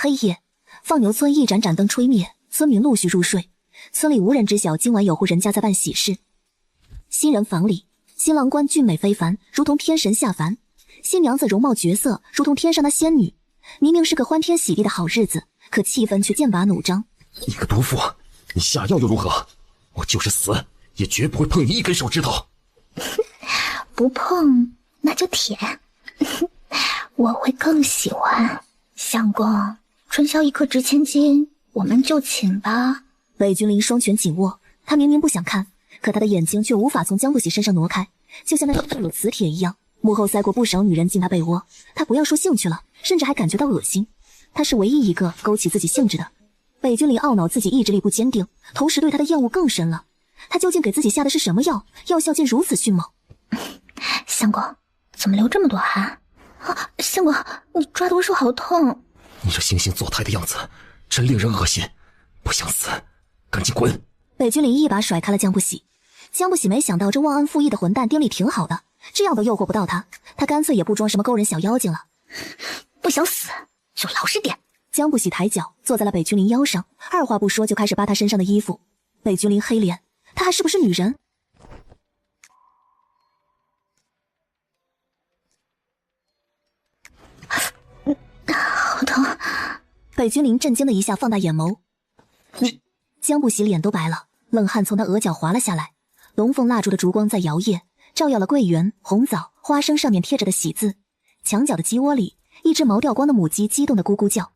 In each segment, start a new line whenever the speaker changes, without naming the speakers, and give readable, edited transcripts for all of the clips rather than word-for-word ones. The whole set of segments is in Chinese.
黑夜，放牛村一盏盏灯吹灭，村民陆续入睡。村里无人知晓今晚有户人家在办喜事。新人房里，新郎官俊美非凡，如同天神下凡；新娘子容貌绝色，如同天上的仙女。明明是个欢天喜地的好日子，可气氛却剑拔弩张。
你个毒妇，你下药又如何？我就是死，也绝不会碰你一根手指头。
不碰那就舔，我会更喜欢。相公，春宵一刻值千金，我们就寝吧。
北君临双拳紧握，他明明不想看，可他的眼睛却无法从江不喜身上挪开，就像那有磁铁一样。幕后塞过不少女人进他被窝，他不要说兴趣了，甚至还感觉到恶心。他是唯一一个勾起自己兴致的。北君临懊恼自己意志力不坚定，同时对他的厌恶更深了。他究竟给自己下的是什么药，药效竟如此迅猛？
相公，怎么流这么多汗？啊，相公，你抓得我手好痛。
你这惺惺作态的样子，真令人恶心，不想死，赶紧滚！
北君临一把甩开了江不喜。江不喜没想到这忘恩负义的混蛋定力挺好的，这样都诱惑不到他，他干脆也不装什么勾人小妖精了。
不想死就老实点。
江不喜抬脚坐在了北君临腰上，二话不说就开始扒他身上的衣服。北君临黑脸，他还是不是女人？
好疼！
北君临震惊的一下放大眼眸。
你……
江不喜脸都白了，冷汗从他额角滑了下来。龙凤蜡烛的烛光在摇曳，照耀了桂圆、红枣、花生上面贴着的喜字。墙角的鸡窝里，一只毛掉光的母鸡激动的咕咕叫。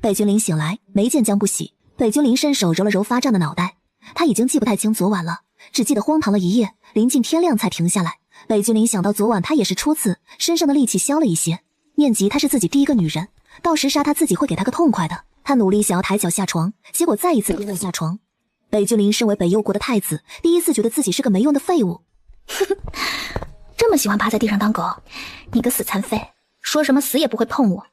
北君临醒来，没见江不喜。北君临伸手揉了揉发胀的脑袋，他已经记不太清昨晚了，只记得荒唐了一夜，临近天亮才停下来。北君临想到昨晚他也是初次，身上的戾气消了一些，念及她是自己第一个女人，到时杀他自己会给他个痛快的。他努力想要抬脚下床，结果再一次跌落下床。北君临身为北幽国的太子，第一次觉得自己是个没用的废物。
这么喜欢趴在地上当狗，你个死残废，说什么死也不会碰我，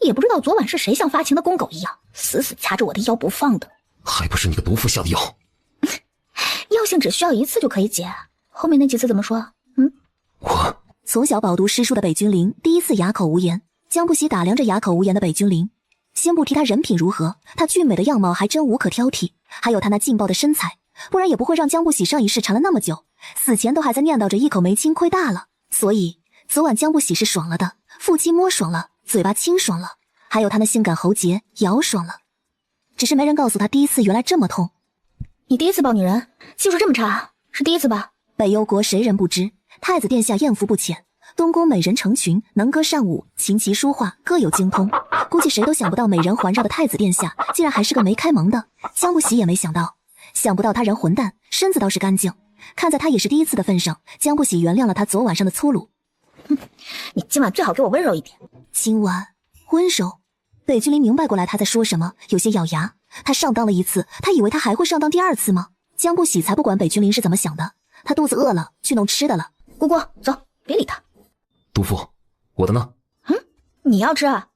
也不知道昨晚是谁像发情的公狗一样，死死掐着我的腰不放的。
还不是你个毒妇下的药。
药性只需要一次就可以解，后面那几次怎么说？
我
从小饱读诗书的北君临第一次哑口无言。江不喜打量着哑口无言的北君临，先不提他人品如何，他俊美的样貌还真无可挑剔，还有他那劲爆的身材，不然也不会让江不喜上一世缠了那么久，死前都还在念叨着一口没亲亏大了。所以昨晚江不喜是爽了的，腹肌摸爽了，嘴巴亲爽了，还有他那性感喉结咬爽了。只是没人告诉他第一次原来这么痛。
你第一次抱女人技术这么差，是第一次吧？
北幽国谁人不知，太子殿下艳福不浅，东宫美人成群，能歌善舞，琴棋书画各有精通。估计谁都想不到美人环绕的太子殿下竟然还是个没开蒙的。江不喜也没想到，想不到他人混蛋，身子倒是干净。看在他也是第一次的份上，江不喜原谅了他昨晚上的粗鲁。
你今晚最好给我温柔一点。
今晚温柔？北君临明白过来他在说什么，有些咬牙。他上当了一次，他以为他还会上当第二次吗？江不喜才不管北君临是怎么想的，他肚子饿了，去弄吃的了。
姑姑，走，别理他。
毒妇，我的呢？
你要吃啊？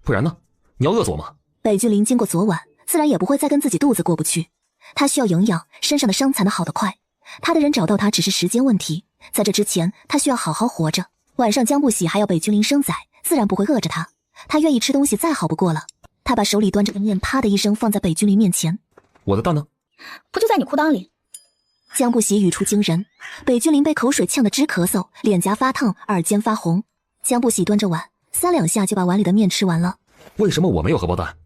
不然呢？你要饿死我吗？
北君临经过昨晚，自然也不会再跟自己肚子过不去。他需要营养，身上的伤残的好得快。他的人找到他只是时间问题，在这之前，他需要好好活着。晚上江不喜还要北君临生崽，自然不会饿着他。他愿意吃东西再好不过了。他把手里端着的面啪的一声放在北君临面前。
我的蛋呢？
不就在你裤裆里？
江不喜语出惊人，北君临被口水呛得直咳嗽，脸颊发烫，耳尖发红。江不喜端着碗，3两下就把碗里的面吃完了。
为什么我没有荷包蛋？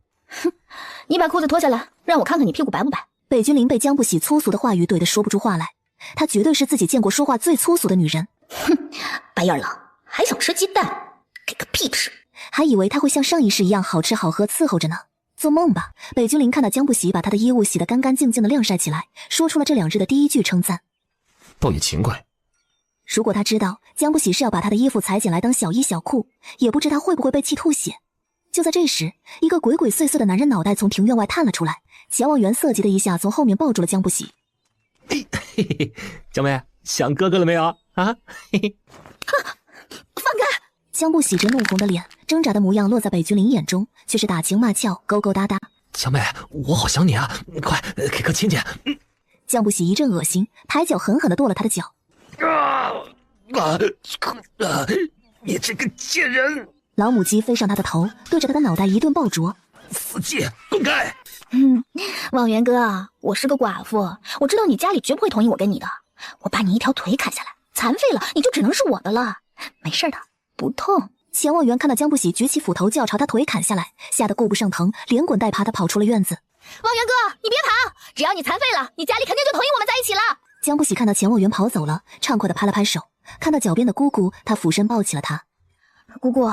你把裤子脱下来，让我看看你屁股白不白。
北君临被江不喜粗俗的话语怼得说不出话来，她绝对是自己见过说话最粗俗的女人。
白眼狼还想吃鸡蛋，给个屁吃！
还以为他会像上一世一样好吃好喝伺候着呢，做梦吧！北君临看到江不喜把他的衣物洗得干干净净的晾晒起来，说出了这2日的第一句称赞。
倒也勤快。
如果他知道江不喜是要把他的衣服裁剪来当小衣小裤，也不知他会不会被气吐血。就在这时，一个鬼鬼祟祟的男人脑袋从庭院外探了出来，钱望元色急的一下从后面抱住了江不喜。
嘿嘿嘿，江妹想哥哥了没有啊？嘿嘿，
放开！
江不喜着怒红的脸，挣扎的模样落在北君临眼中，却是打情骂俏，勾勾搭搭。
江妹，我好想你啊！快给个亲亲。
江不喜一阵恶心，抬脚狠狠地跺了他的脚。
你这个贱人！
老母鸡飞上他的头，对着他的脑袋一顿暴啄。
死鸡，滚开！
望源哥，我是个寡妇，我知道你家里绝不会同意我跟你的。我把你一条腿砍下来，残废了，你就只能是我的了。没事的，不痛。
钱望源看到江不喜举起斧头就要朝他腿砍下来，吓得顾不上疼，连滚带爬的跑出了院子。
望源哥，你别跑，只要你残废了，你家里肯定就同意我们在一起了。
江不喜看到钱望源跑走了，畅快的拍了拍手，看到脚边的姑姑，他俯身抱起了她。
姑姑，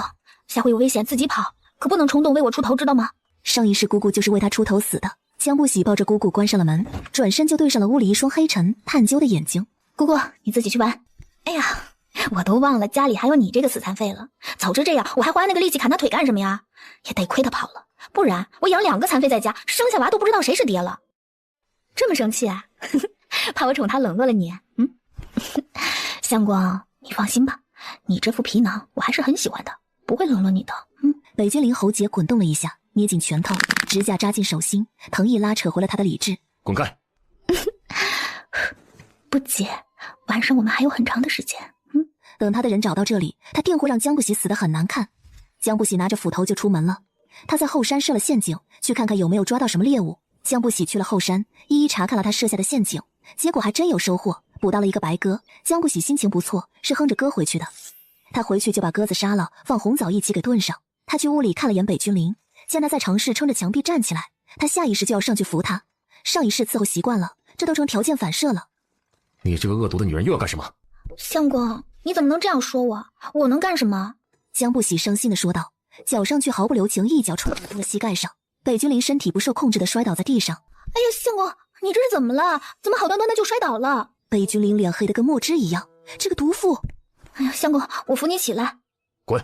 下回有危险自己跑，可不能冲动为我出头，知道吗？
上一世姑姑就是为他出头死的。江不喜抱着姑姑关上了门，转身就对上了屋里一双黑沉探究的眼睛。
姑姑，你自己去玩。哎呀，我都忘了家里还有你这个死残废了。早知这样，我还花那个力气砍他腿干什么呀？也得亏他跑了，不然我养2个残废在家，生下娃都不知道谁是爹了。这么生气啊？怕我宠他冷落了你？相公，你放心吧，你这副皮囊我还是很喜欢的，不会冷落你的。
北君临喉结滚动了一下，捏紧拳头，指甲扎进手心，疼意拉扯回了他的理智。
滚开！
不急，晚上我们还有很长的时间。
等他的人找到这里，他定会让江不喜死得很难看。江不喜拿着斧头就出门了，他在后山设了陷阱，去看看有没有抓到什么猎物。江不喜去了后山，一一查看了他设下的陷阱，结果还真有收获，捕到了一个白鸽。江不喜心情不错，是哼着歌回去的。他回去就把鸽子杀了，放红枣一起给炖上。他去屋里看了眼北君临，见他在尝试撑着墙壁站起来，他下意识就要上去扶他。上一世伺候习惯了，这都成条件反射了。
你这个恶毒的女人又要干什么？
相公，你怎么能这样说我？我能干什么？
江不喜伤心地说道，脚上却毫不留情，一脚踹在了膝盖上。北君临身体不受控制地摔倒在地上。
哎呀，相公，你这是怎么了？怎么好端端的就摔倒了？
北君临脸黑得跟墨汁一样，这个毒妇！
哎呀，相公，我扶你起来。
滚！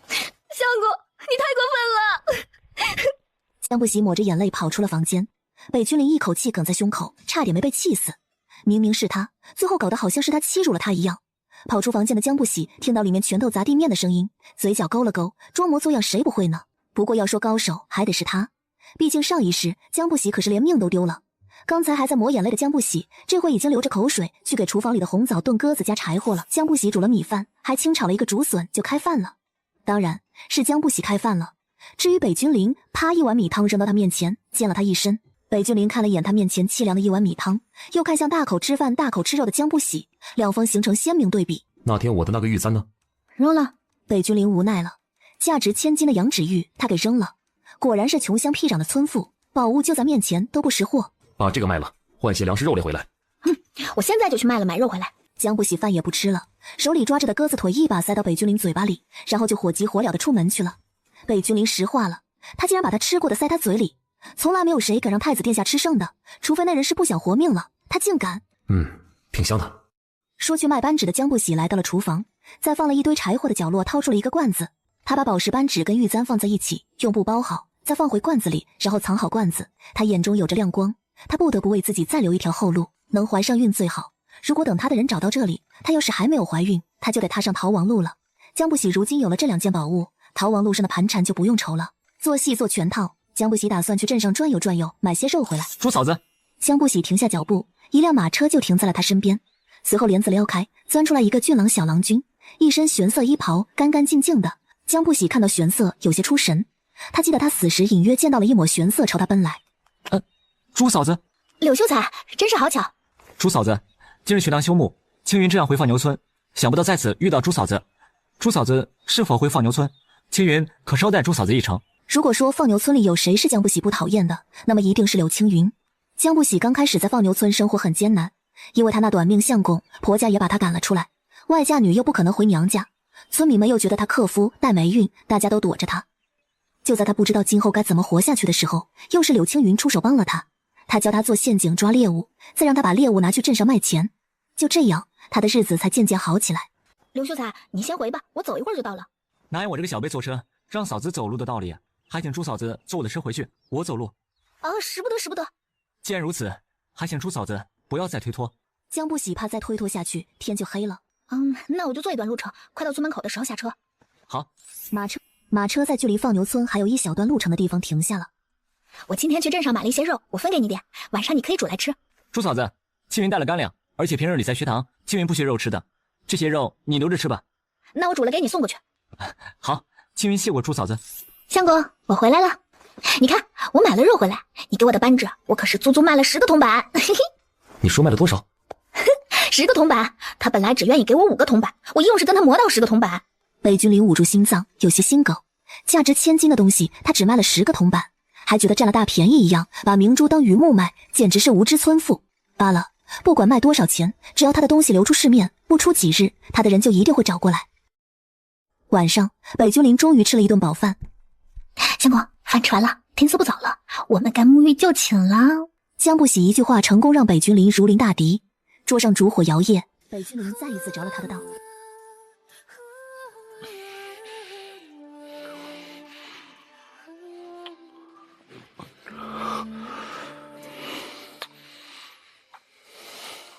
相公，你太过分了！
江不喜抹着眼泪跑出了房间。北君临一口气哽在胸口，差点没被气死。明明是他，最后搞得好像是他欺辱了他一样。跑出房间的江不喜听到里面拳头砸地面的声音，嘴角勾了勾，装模作样谁不会呢？不过要说高手，还得是他。毕竟上一世江不喜可是连命都丢了。刚才还在抹眼泪的江不喜，这回已经流着口水去给厨房里的红枣炖鸽子加柴火了。江不喜煮了米饭，还清炒了一个竹笋，就开饭了。当然是江不喜开饭了。至于北君临，啪一碗米汤扔到他面前，溅了他一身。北君临看了眼他面前凄凉的一碗米汤，又看向大口吃饭大口吃肉的江不喜，两方形成鲜明对比。
那天我的那个玉簪呢？
扔了。
北君临无奈了，价值千金的羊脂玉他给扔了。果然是穷乡僻壤的村妇，宝物就在面前都不识货。
把这个卖了，换些粮食肉类回来。
我现在就去卖了买肉回来。
江不喜饭也不吃了，手里抓着的鸽子腿一把塞到北君临嘴巴里，然后就火急火燎的出门去了。北君临石化了，他竟然把他吃过的塞他嘴里。从来没有谁敢让太子殿下吃剩的，除非那人是不想活命了，他竟敢。
挺香的。
说去卖扳指的江不喜来到了厨房，在放了一堆柴火的角落掏出了一个罐子，他把宝石扳指跟玉簪放在一起，用布包好，再放回罐子里，然后藏好罐子。他眼中有着亮光，他不得不为自己再留一条后路，能怀上孕最好。如果等他的人找到这里，他要是还没有怀孕，他就得踏上逃亡路了。江不喜如今有了这2件宝物，逃亡路上的盘缠就不用愁了。做戏做全套，江不喜打算去镇上转悠转悠，买些肉回来。
猪嫂子，
江不喜停下脚步，一辆马车就停在了他身边。随后帘子撩开，钻出来一个俊朗小郎君，一身玄色衣袍，干干净净的。江不喜看到玄色有些出神，他记得他死时隐约见到了一抹玄色朝他奔来。
朱嫂子，
柳秀才，真是好巧。
朱嫂子，今日学堂休沐，青云这样回放牛村，想不到在此遇到朱嫂子。朱嫂子是否回放牛村？青云可捎带朱嫂子一程。
如果说放牛村里有谁是江不喜不讨厌的，那么一定是柳青云。江不喜刚开始在放牛村生活很艰难，因为他那短命相公，婆家也把他赶了出来，外嫁女又不可能回娘家，村民们又觉得他克夫带霉运，大家都躲着他。就在他不知道今后该怎么活下去的时候，又是柳青云出手帮了他。他教他做陷阱抓猎物，再让他把猎物拿去镇上卖钱。就这样，他的日子才渐渐好起来。
刘秀才，你先回吧，我走一会儿就到了。
哪有我这个小辈坐车让嫂子走路的道理啊？还请朱嫂子坐我的车回去，我走路。
使不得，使不得。
既然如此，还请朱嫂子不要再推脱。
江不喜怕再推脱下去，天就黑了。
那我就坐一段路程，快到村门口的时候下车。
好。
马车在距离放牛村还有一小段路程的地方停下了。
我今天去镇上买了一些肉，我分给你点，晚上你可以煮来吃。
朱嫂子，青云带了干粮，而且平日里在学堂，青云不缺肉吃的，这些肉你留着吃吧。
那我煮了给你送过去。
好，青云谢过朱嫂子。
相公，我回来了。你看，我买了肉回来，你给我的扳指，我可是足足卖了10个铜板。嘿嘿。
你说卖了多少
？10个铜板，他本来只愿意给我5个铜板，我硬是跟他磨到10个铜板。
北君临捂住心脏，有些心梗。价值1000金的东西，他只卖了10个铜板，还觉得占了大便宜一样，把明珠当榆木卖，简直是无知村妇。罢了，不管卖多少钱，只要他的东西流出市面，不出几日，他的人就一定会找过来。晚上，北君临终于吃了一顿饱饭。
相公，饭吃完了，天色不早了，我们该沐浴就寝了。
江不喜一句话成功让北君临如临大敌。桌上烛火摇曳，北君临再一次着了他的道。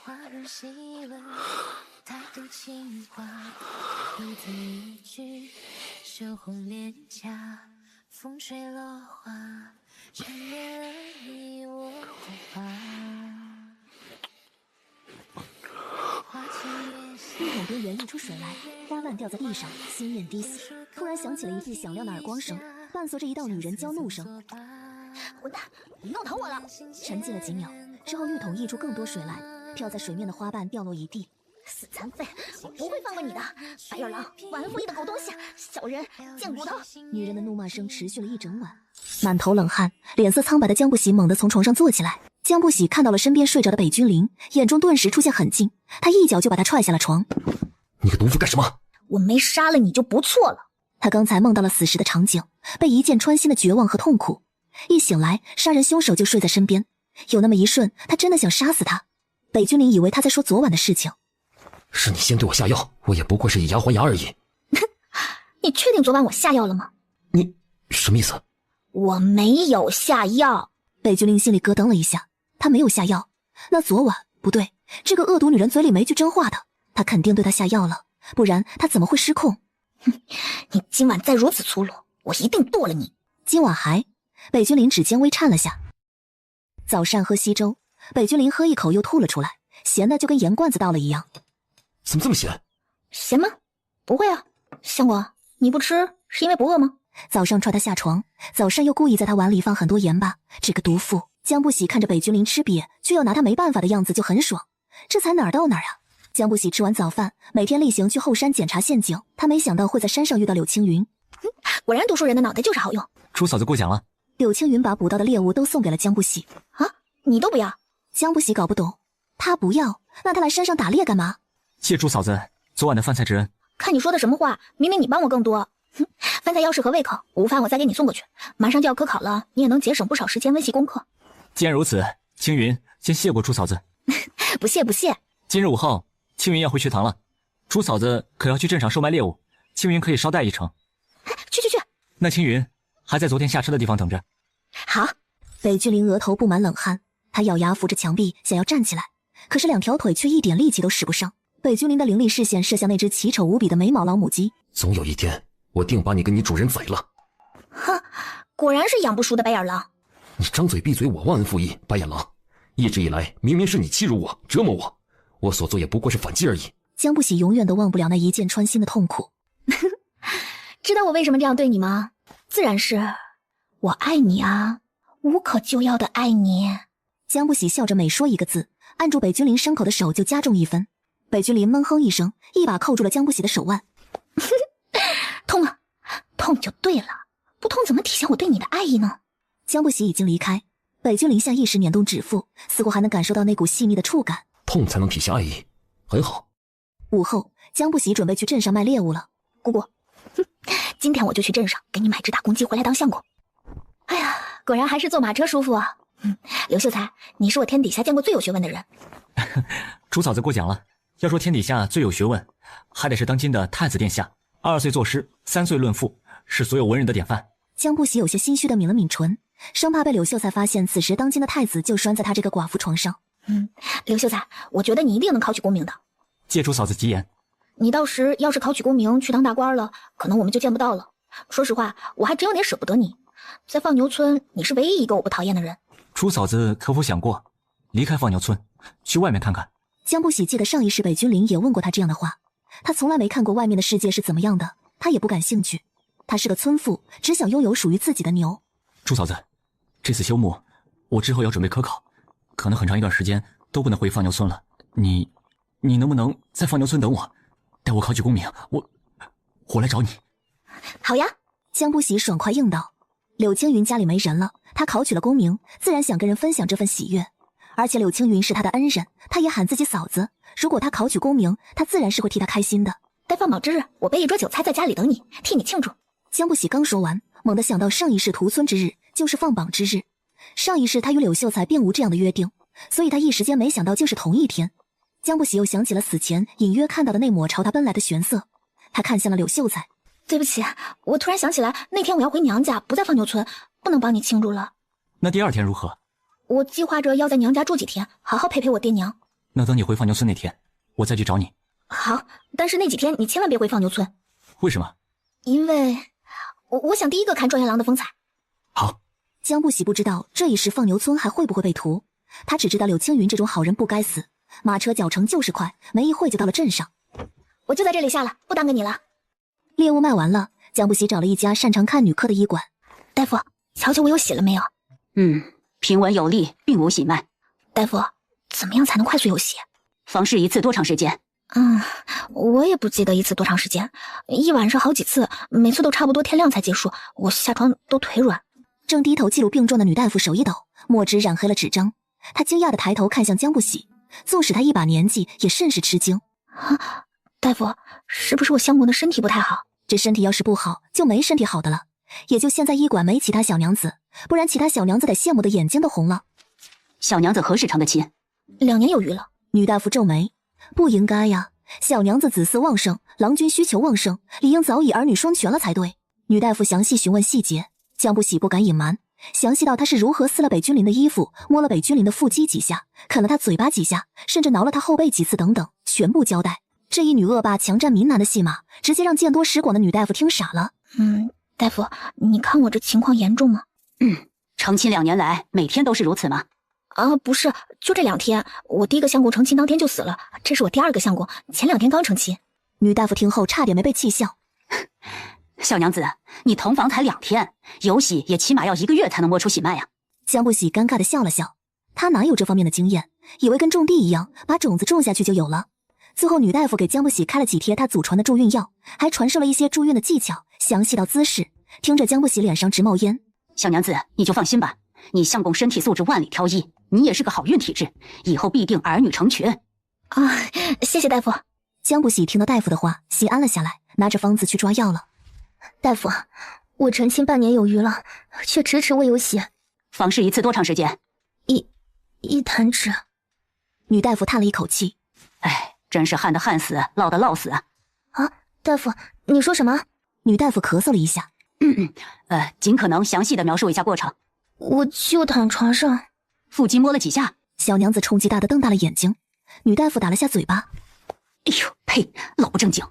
花如细纹，态度轻滑，一字一句，羞红脸颊，风吹落花，缠绵了你我的话。
一桶边缘溢出水来，花瓣掉在地上，心念低死。突然响起了一记响亮的耳光声，伴随着一道女人娇怒声：“
混蛋，你弄疼我了！”
沉寂了几秒之后，浴桶溢出更多水来，漂在水面的花瓣掉落一地。
死残废，我不会放过你的！白眼狼，忘恩负义的狗东西，小人，贱骨头！
女人的怒骂声持续了一整晚。满头冷汗、脸色苍白的江不喜猛地从床上坐起来。江不喜看到了身边睡着的北君临，眼中顿时出现狠劲，他一脚就把他踹下了床。
你个毒妇干什么？
我没杀了你就不错了。
他刚才梦到了死时的场景，被一剑穿心的绝望和痛苦。一醒来，杀人凶手就睡在身边。有那么一瞬，他真的想杀死他。北君临以为他在说昨晚的事情。
是你先对我下药，我也不过是以牙还牙而已。
你确定昨晚我下药了吗？
你什么意思？
我没有下药。
北君临心里咯噔了一下，他没有下药，那昨晚不对，这个恶毒女人嘴里没句真话的，她肯定对他下药了，不然她怎么会失控？
哼，你今晚再如此粗鲁，我一定剁了你。
今晚还？北君临指尖微颤了下。早膳喝稀粥，北君临喝一口又吐了出来，咸的就跟盐罐子倒了一样。
怎么这么咸？
咸吗？不会啊。相公，你不吃是因为不饿吗？
早上踹他下床，早膳又故意在他碗里放很多盐巴。这个毒妇江不喜看着北君临吃瘪，却又拿他没办法的样子就很爽，这才哪儿到哪儿啊！江不喜吃完早饭，每天例行去后山检查陷阱，他没想到会在山上遇到柳青云。
果然读书人的脑袋就是好用。
朱嫂子过奖了。
柳青云把捕到的猎物都送给了江不喜。
啊，你都不要？
江不喜搞不懂，他不要，那他来山上打猎干嘛？
谢朱嫂子昨晚的饭菜之恩。
看你说的什么话，明明你帮我更多。哼，饭菜要适合胃口，午饭我再给你送过去。马上就要科考了，你也能节省不少时间温习功课。
既然如此，青云先谢过朱嫂子。
不谢不谢。
今日午后，青云要回学堂了，朱嫂子可要去镇上售卖猎物，青云可以捎带一程。
去。
那青云还在昨天下车的地方等着。
好。
北君临额头布满冷汗，他咬牙扶着墙壁想要站起来，可是两条腿却一点力气都使不上。北君临的凌厉视线射向那只奇丑无比的没毛老母鸡。
总有一天，我定把你跟你主人宰了。
哼，果然是养不熟的白眼狼。
你张嘴闭嘴，我忘恩负义，白眼狼！一直以来，明明是你欺辱我、折磨我，我所做也不过是反击而已。
江不喜永远都忘不了那一剑穿心的痛苦。
知道我为什么这样对你吗？自然是我爱你啊，无可救药的爱你。
江不喜笑着每说一个字，按住北君临伤口的手就加重1分。北君临闷哼一声，一把扣住了江不喜的手腕。
痛啊，痛就对了，不痛怎么体现我对你的爱意呢？
江不喜已经离开，北君临下意识捻动指腹，似乎还能感受到那股细腻的触感。
痛才能体现爱意，很好。
午后，江不喜准备去镇上卖猎物了。
姑姑，今天我就去镇上给你买只大公鸡回来当相公。哎呀，果然还是坐马车舒服啊。刘秀才，你是我天底下见过最有学问的人。
朱嫂子过奖了。要说天底下最有学问，还得是当今的太子殿下。2岁作诗，3岁论赋，是所有文人的典范。
江不喜有些心虚的抿了抿唇，生怕被柳秀才发现此时当今的太子就拴在他这个寡妇床上。
刘秀才，我觉得你一定能考取功名的。
借朱嫂子吉言。
你到时要是考取功名去当大官了，可能我们就见不到了。说实话，我还真有点舍不得你。在放牛村，你是唯一一个我不讨厌的人。
朱嫂子可否想过离开放牛村，去外面看看？
江不喜记得上一世北君临也问过他这样的话，他从来没看过外面的世界是怎么样的，他也不感兴趣。他是个村妇，只想拥有属于自己的牛。
朱嫂子，这次休牧，我之后要准备科考，可能很长一段时间都不能回放牛村了。你能不能在放牛村等我，待我考取功名，我来找你。
好呀，
江不喜爽快应道。柳青云家里没人了，他考取了功名，自然想跟人分享这份喜悦。而且柳青云是他的恩人，他也喊自己嫂子。如果他考取功名，他自然是会替他开心的。
待放宝之日，我备一桌酒菜在家里等你，替你庆祝。
江不喜刚说完，猛地想到上一世屠村之日就是放榜之日。上一世他与柳秀才并无这样的约定，所以他一时间没想到竟是同一天。江不喜又想起了死前隐约看到的那抹朝他奔来的玄色，他看向了柳秀才。
对不起，我突然想起来，那天我要回娘家，不在放牛村，不能帮你庆祝了。
那第二天如何？
我计划着要在娘家住几天，好好陪陪我爹娘。
那等你回放牛村那天，我再去找你。
好，但是那几天你千万别回放牛村。
为什么？
因为我想第一个看状元郎的风采。
好。
江不喜不知道这一时放牛村还会不会被屠，他只知道柳青云这种好人不该死。马车脚程就是快，没一会就到了镇上。
我就在这里下了，不耽搁你了。
猎物卖完了，江不喜找了一家擅长看女科的医馆。
大夫，瞧瞧我有喜了没有？
平稳有力，并无喜脉。
大夫，怎么样才能快速有喜？
房事一次多长时间？
我也不记得一次多长时间，一晚上好几次，每次都差不多天亮才结束，我下床都腿软。
正低头记录病状的女大夫手一抖，墨汁染黑了纸张。她惊讶地抬头看向江不喜，纵使她一把年纪，也甚是吃惊。
大夫，是不是我相公的身体不太好？
这身体要是不好，就没身体好的了。也就现在医馆没其他小娘子，不然其他小娘子得羡慕的眼睛都红了。
小娘子何时成的亲
？2年有余了。
女大夫皱眉，不应该呀，小娘子子嗣旺盛，郎君需求旺盛，理应早已儿女双全了才对。女大夫详细询问细节，江不喜不敢隐瞒，详细到他是如何撕了北君临的衣服，摸了北君临的腹肌几下，啃了他嘴巴几下，甚至挠了他后背几次等等，全部交代。这一女恶霸强占民男的戏码，直接让见多识广的女大夫听傻了。
大夫，你看我这情况严重吗？
成亲2年来，每天都是如此吗？
不是，就这2天，我第一个相公成亲当天就死了，这是我第2个相公，前2天刚成亲。
女大夫听后差点没被气笑。
小娘子，你同房才2天，有喜也起码要1个月才能摸出喜脉呀。
江不喜尴尬地笑了笑，他哪有这方面的经验，以为跟种地一样，把种子种下去就有了。最后女大夫给江不喜开了几贴她祖传的助孕药，还传授了一些助孕的技巧，详细到姿势，听着江不喜脸上直冒烟。
小娘子，你就放心吧，你相公身体素质万里挑一，你也是个好运体质，以后必定儿女成群。
谢谢大夫。
江不喜听到大夫的话，心安了下来，拿着方子去抓药了。
大夫，我成亲半年有余了，却迟迟未有喜。
房事一次多长时间？
一弹指。
女大夫叹了一口气，
真是旱的旱死，涝的涝死啊！
大夫，你说什么？
女大夫咳嗽了一下。
尽可能详细的描述一下过程。
我就躺床上，
腹肌摸了几下。
小娘子冲击大的瞪大了眼睛。女大夫打了下嘴巴。
哎呦，呸，老不正经。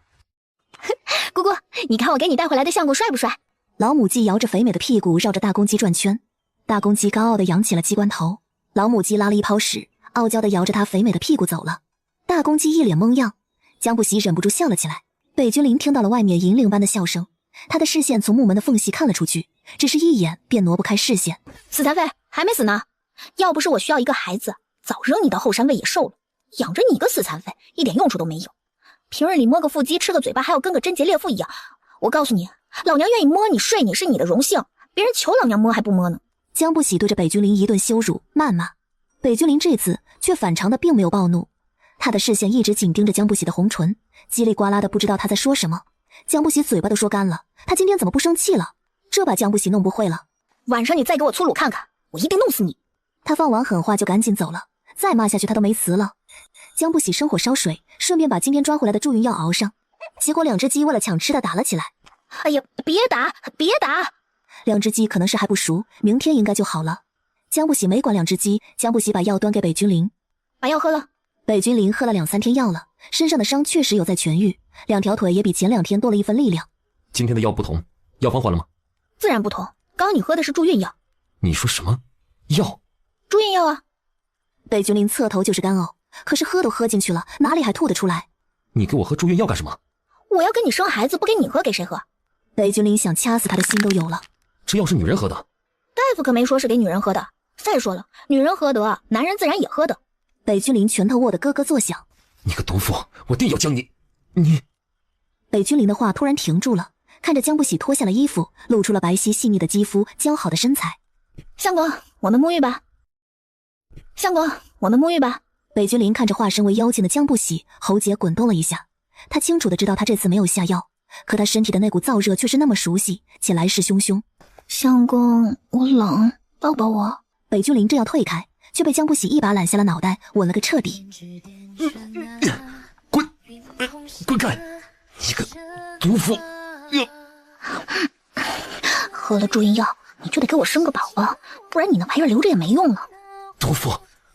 姑姑，你看我给你带回来的相公帅不帅？
老母鸡摇着肥美的屁股绕着大公鸡转圈，大公鸡高傲地扬起了鸡冠头，老母鸡拉了一泡屎，傲娇地摇着它肥美的屁股走了。大公鸡一脸懵样，江不喜忍不住笑了起来。北君临听到了外面银铃般的笑声，他的视线从木门的缝隙看了出去，只是一眼便挪不开视线。
死残废还没死呢，要不是我需要一个孩子，早扔你到后山喂野兽了。养着你个死残废，一点用处都没有。平日里摸个腹肌吃个嘴巴，还要跟个贞洁烈妇一样。我告诉你，老娘愿意摸你睡你是你的荣幸，别人求老娘摸还不摸呢。
江不喜对着北君临一顿羞辱谩骂，北君临这次却反常的并没有暴怒，他的视线一直紧盯着江不喜的红唇，叽里呱啦的不知道他在说什么。江不喜嘴巴都说干了，他今天怎么不生气了？这把江不喜弄不会了。
晚上你再给我粗鲁看看，我一定弄死你。
他放完狠话就赶紧走了，再骂下去他都没词了。江不喜生火烧水，顺便把今天抓回来的助孕药熬上，结果2只鸡为了抢吃的打了起来。
哎呀，别打别打
！2只鸡可能是还不熟，明天应该就好了。江不喜没管2只鸡，江不喜把药端给北君临，
把药喝了。
北君临喝了2、3天药了，身上的伤确实有在痊愈，2条腿也比前2天多了一份力量。
今天的药不同，药方换了吗？
自然不同，刚刚你喝的是助孕药。
你说什么？药？
助孕药啊！
北君临侧头就是干呕，可是喝都喝进去了，哪里还吐得出来？
你给我喝助孕药干什么？
我要跟你生孩子，不给你喝，给谁喝？
北君临想掐死他的心都有了。
这药是女人喝的，
大夫可没说是给女人喝的。再说了，女人喝得，男人自然也喝得。
北君临拳头握得咯咯作响。
你个毒妇，我定要将你……
北君临的话突然停住了，看着江不喜脱下了衣服，露出了白皙细腻的肌肤，姣好的身材。
相公，我们沐浴吧。相公，我们沐浴吧。
北君临看着化身为妖精的江不喜，喉结滚动了一下。他清楚的知道他这次没有下药，可他身体的那股燥热却是那么熟悉，且来势汹汹。
相公，我冷，抱抱我。
北君临正要退开，却被江不喜一把揽下了脑袋，吻了个彻底。
滚开！你个毒妇！
喝了助孕药，你就得给我生个宝宝，不然你那玩意儿留着也没用了。
毒妇，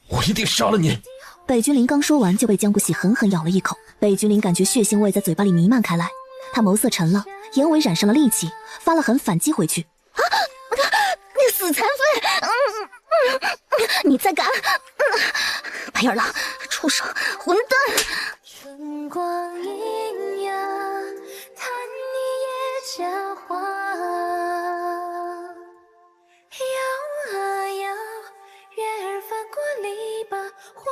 我一定杀了你！
北君临刚说完，就被江不喜狠狠咬了一口。北君临感觉血腥味在嘴巴里弥漫开来，他眸色沉了，眼尾染上了戾气，发了狠反击回去。
你死残废！你再敢！白眼狼，畜生，混蛋！
春光阴呀，叹你也家花。摇啊摇，月儿翻过篱笆，晃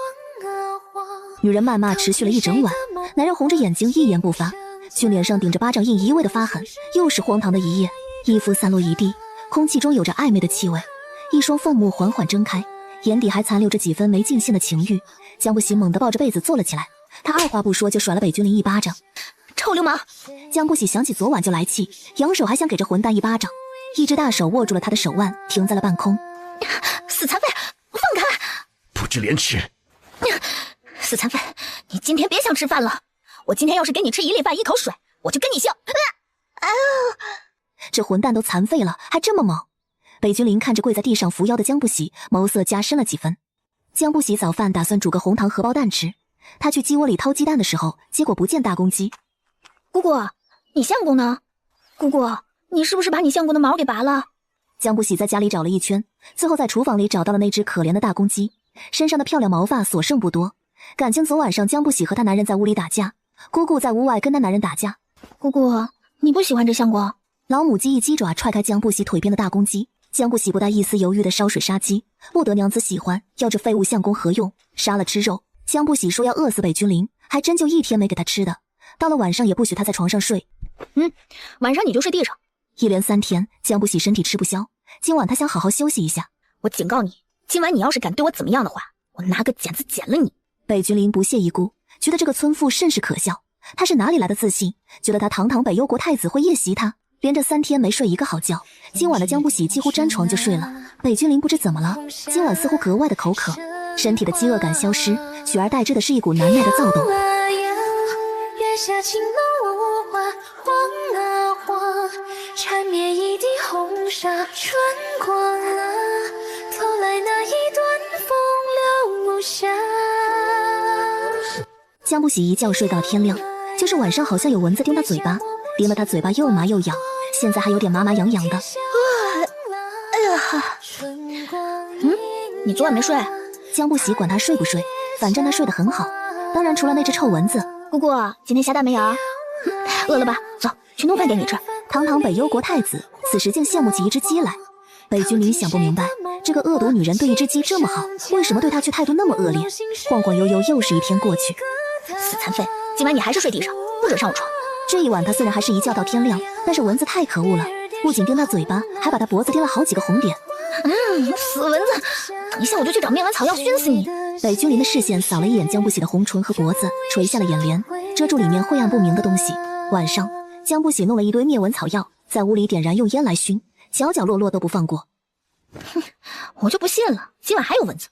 啊晃。
女人谩骂持续了一整晚，男人红着眼睛一言不发，俊脸上顶着巴掌印一味的发狠，又是荒唐的一夜。衣服散落一地，空气中有着暧昧的气味，一双凤目缓缓睁开，眼底还残留着几分没尽兴的情欲。江不喜猛地抱着被子坐了起来，他二话不说就甩了北君临一巴掌。
臭流氓！
江不喜想起昨晚就来气，扬手还想给这混蛋一巴掌，一只大手握住了他的手腕，停在了半空。
死残废，放开！
不知廉耻！
死残废，你今天别想吃饭了！我今天要是给你吃一粒饭一口水，我就跟你姓！
这混蛋都残废了，还这么猛！北君临看着跪在地上扶腰的江不喜，眸色加深了几分。江不喜早饭打算煮个红糖荷包蛋吃，他去鸡窝里掏鸡蛋的时候，结果不见大公鸡。
姑姑，你相公呢？姑姑，你是不是把你相公的毛给拔了？
江不喜在家里找了一圈，最后在厨房里找到了那只可怜的大公鸡，身上的漂亮毛发所剩不多。感情昨晚上江不喜和她男人在屋里打架，姑姑在屋外跟她男人打架。
姑姑，你不喜欢这相公？
老母鸡一鸡爪踹开江不喜腿边的大公鸡，江不喜不带一丝犹豫的烧水杀鸡，不得娘子喜欢，要这废物相公何用？杀了吃肉。江不喜说要饿死北君临，还真就一天没给他吃的。到了晚上也不许他在床上睡。
晚上你就睡地上。
一连3天，江不喜身体吃不消，今晚他想好好休息一下。
我警告你，今晚你要是敢对我怎么样的话，我拿个剪子剪了你。
北君临不屑一顾，觉得这个村妇甚是可笑。他是哪里来的自信，觉得他堂堂北幽国太子会夜袭他？连着3天没睡一个好觉，今晚的江不喜几乎沾床就睡了。北君临不知怎么了，今晚似乎格外的口渴，身体的饥饿感消失，取而代之的是一股难耐的躁动。
月下轻楼无花，晃啊晃，缠绵一地红纱，春光啊，偷来那一段风流无暇。
江不喜一觉睡到天亮，就是晚上好像有蚊子叮他嘴巴，叮得他嘴巴又麻又痒，现在还有点麻麻痒痒的。
你昨晚没睡？
江不喜管他睡不睡，反正他睡得很好。当然除了那只臭蚊子。
姑姑，今天下蛋没有？饿了吧？走，去弄饭给你吃。
堂堂北幽国太子，此时竟羡慕起一只鸡来。北君临想不明白，这个恶毒女人对一只鸡这么好，为什么对她却态度那么恶劣？晃晃悠悠又是一天过去。
死残废，今晚你还是睡地上，不准上我床。
这一晚他虽然还是一觉到天亮，但是蚊子太可恶了，不仅叮他嘴巴，还把他脖子叮了好几个红点。
死蚊子，等一下我就去找灭蚊草药熏死你。
北君临的视线扫了一眼江不喜的红唇和脖子，垂下了眼帘，遮住里面晦暗不明的东西。晚上，江不喜弄了一堆灭蚊草药，在屋里点燃用烟来熏，角角落落都不放过。
我就不信了，今晚还有蚊子，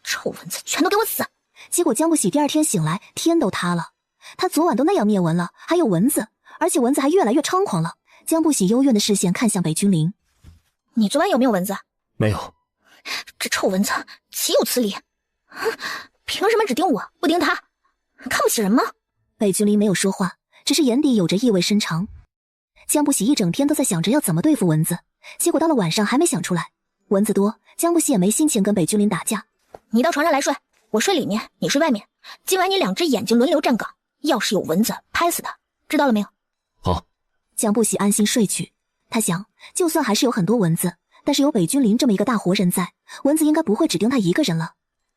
臭蚊子全都给我死！
结果江不喜第二天醒来，天都塌了。他昨晚都那样灭蚊了，还有蚊子，而且蚊子还越来越猖狂了。江不喜幽怨的视线看向北君临：“
你昨晚有没有蚊子？”“
没有。”“
这臭蚊子岂有此理！凭什么只盯我不盯他？看不起人吗？”
北君临没有说话，只是眼底有着意味深长。江不喜一整天都在想着要怎么对付蚊子，结果到了晚上还没想出来。蚊子多，江不喜也没心情跟北君临打架。
“你到床上来睡，我睡里面，你睡外面。今晚你2只眼睛轮流站岗，要是有蚊子，拍死它，知道了没有？”
好。
江不喜安心睡去。他想，就算还是有很多蚊子，但是有北君临这么一个大活人在，蚊子应该不会只叮他一个人了。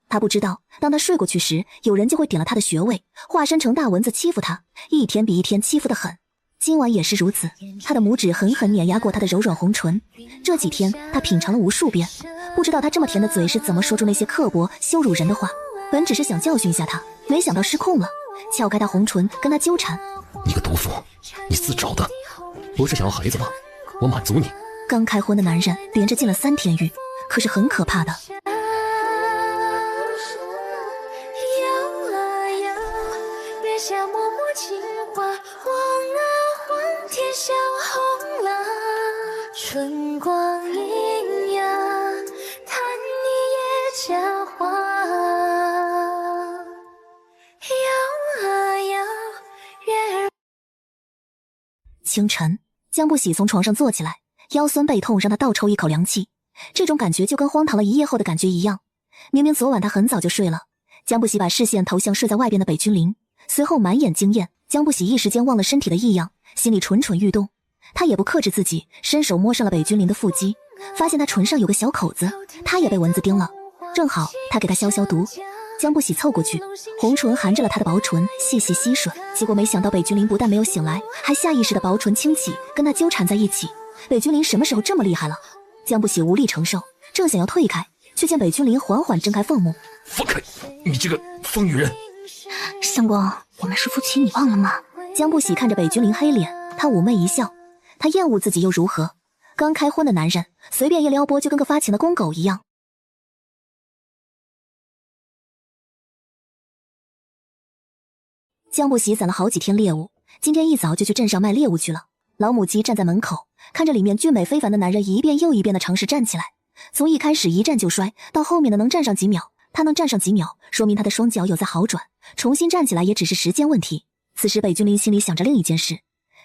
他不知道，当他睡过去时，有人就会点了他的穴位，化身成大蚊子欺负他，一天比一天欺负得很。今晚也是如此，他的拇指狠狠碾压过他的柔软红唇。这几天他品尝了无数遍，不知道他这么甜的嘴是怎么说出那些刻薄羞辱人的话。本只是想教训一下他，没想到失控了，撬开他红唇跟他纠缠。
你个毒妇，你自找的，不是想要孩子吗？我满足你。
刚开荤的男人连着进了3天狱，可是很可怕的。
别下默默情话，晃啊晃，天笑红了。春光阴呀，叹你也佳话。摇啊摇，月儿。
清晨，江不喜从床上坐起来，腰酸背痛让他倒抽一口凉气。这种感觉就跟荒唐了一夜后的感觉一样。明明昨晚他很早就睡了。江不喜把视线投向睡在外边的北君临，随后满眼惊艳。江不喜一时间忘了身体的异样，心里蠢蠢欲动。他也不克制自己，伸手摸上了北君临的腹肌，发现他唇上有个小口子，他也被蚊子叮了。正好他给他消消毒。江不喜凑过去，红唇含着了他的薄唇，细细吸吮。结果没想到北君临不但没有醒来，还下意识的薄唇轻启，跟他纠缠在一起。北君临什么时候这么厉害了？江不喜无力承受，正想要退开，却见北君临缓缓睁开凤目。
放开！你这个疯女人！
相公，我们是夫妻，你忘了吗？
江不喜看着北君临黑脸，他妩媚一笑。他厌恶自己又如何？刚开荤的男人，随便一撩拨就跟个发情的公狗一样。江不喜攒了好几天猎物，今天一早就去镇上卖猎物去了。老母鸡站在门口，看着里面俊美非凡的男人一遍又一遍的尝试站起来，从一开始一站就摔，到后面的能站上几秒。他能站上几秒，说明他的双脚有在好转，重新站起来也只是时间问题。此时北君临心里想着另一件事，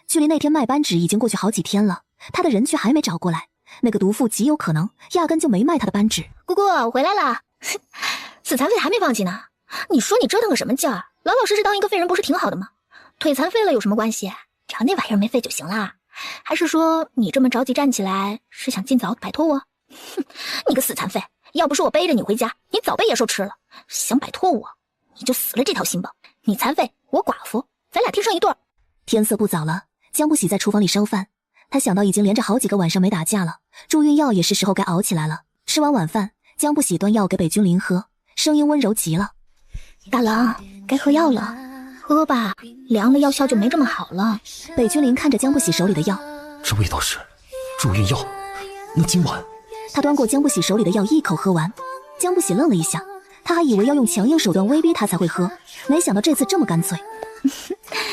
距离那天卖扳指已经过去好几天了，他的人却还没找过来。那个毒妇极有可能压根就没卖他的扳指。
姑姑，我回来了。死残废还没放弃呢，你说你折腾个什么劲儿？老老实实当一个废人不是挺好的吗？腿残废了有什么关系？只要那玩意儿没废就行啦。还是说你这么着急站起来是想尽早摆脱我？哼，你个死残废，要不是我背着你回家，你早被野兽吃了。想摆脱我，你就死了这条心吧。你残废，我寡妇，咱俩天生一对儿。
天色不早了，江不喜在厨房里烧饭。他想到已经连着好几个晚上没打架了，助孕药也是时候该熬起来了。吃完晚饭，江不喜端药给北君临喝，声音温柔极了。
大郎，该喝药了，喝吧，凉了药效就没这么好了。
北君临看着江不喜手里的药，
这味道是助孕药，那今晚……
他端过江不喜手里的药一口喝完。江不喜愣了一下，他还以为要用强硬手段威逼他才会喝，没想到这次这么干脆。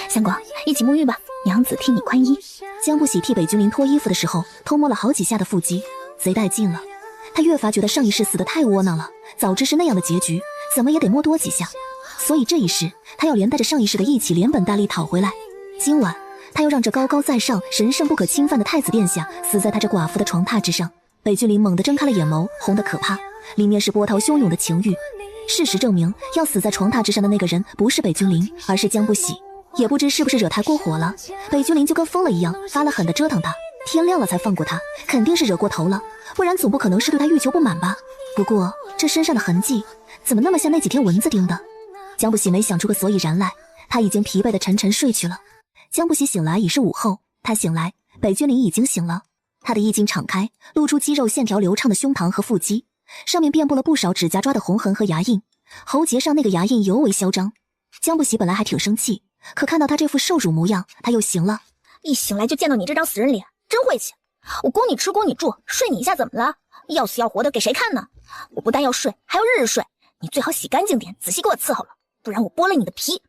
相公，一起沐浴吧，娘子替你宽衣。
江不喜替北君临脱衣服的时候，偷摸了好几下的腹肌，贼带劲了。他越发觉得上一世死得太窝囊了，早知是那样的结局，怎么也得摸多几下。所以这一世，他要连带着上一世的一起连本带利讨回来。今晚，他要让这高高在上、神圣不可侵犯的太子殿下死在他这寡妇的床榻之上。北君临猛地睁开了眼眸，红得可怕，里面是波涛汹涌的情欲。事实证明，要死在床榻之上的那个人不是北君临，而是江不喜。也不知是不是惹太过火了，北君临就跟疯了一样，发了狠的折腾他。天亮了才放过他，肯定是惹过头了，不然总不可能是对他欲求不满吧。不过这身上的痕迹怎么那么像那几天蚊子叮的？江不喜没想出个所以然来，他已经疲惫的沉沉睡去了。江不喜醒来已是午后，他醒来，北君临已经醒了。他的衣襟敞开，露出肌肉线条流畅的胸膛和腹肌，上面遍布了不少指甲抓的红痕和牙印，喉结上那个牙印尤为嚣张。江不喜本来还挺生气，可看到他这副受辱模样，他又行了。
一醒来就见到你这张死人脸，真晦气！我供你吃供你住，睡你一下怎么了？要死要活的给谁看呢？我不但要睡，还要日日睡，你最好洗干净点，仔细给我伺候了，不然我剥了你的皮！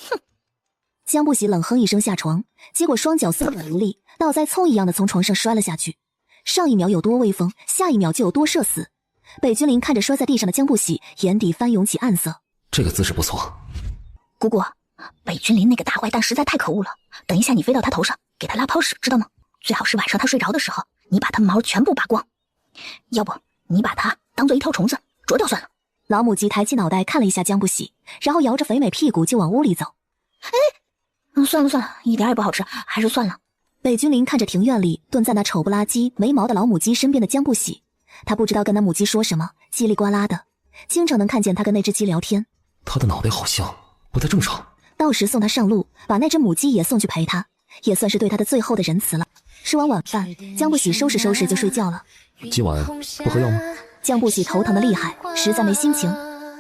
哼！
江不喜冷哼一声下床，结果双脚松软无力，倒栽葱一样的从床上摔了下去。上一秒有多威风，下一秒就有多社死。北君临看着摔在地上的江不喜，眼底翻涌起暗色。
这个姿势不错。
姑姑，北君临那个大坏蛋实在太可恶了，等一下你飞到他头上，给他拉泡屎，知道吗？最好是晚上他睡着的时候，你把他毛全部拔光，要不你把他当做一条虫子啄掉算了。
老母鸡抬起脑袋看了一下江不喜，然后摇着肥美屁股就往屋里走。
算了，一点也不好吃，还是算了。
北君临看着庭院里蹲在那丑不拉几、没毛的老母鸡身边的江不喜，他不知道跟那母鸡说什么，叽里呱啦的，经常能看见他跟那只鸡聊天。
他的脑袋好像不太正常。
到时送他上路，把那只母鸡也送去陪他，也算是对他的最后的仁慈了。吃完晚饭，江不喜收拾收拾就睡觉了。
今晚不喝药吗？
江不喜头疼的厉害，实在没心情。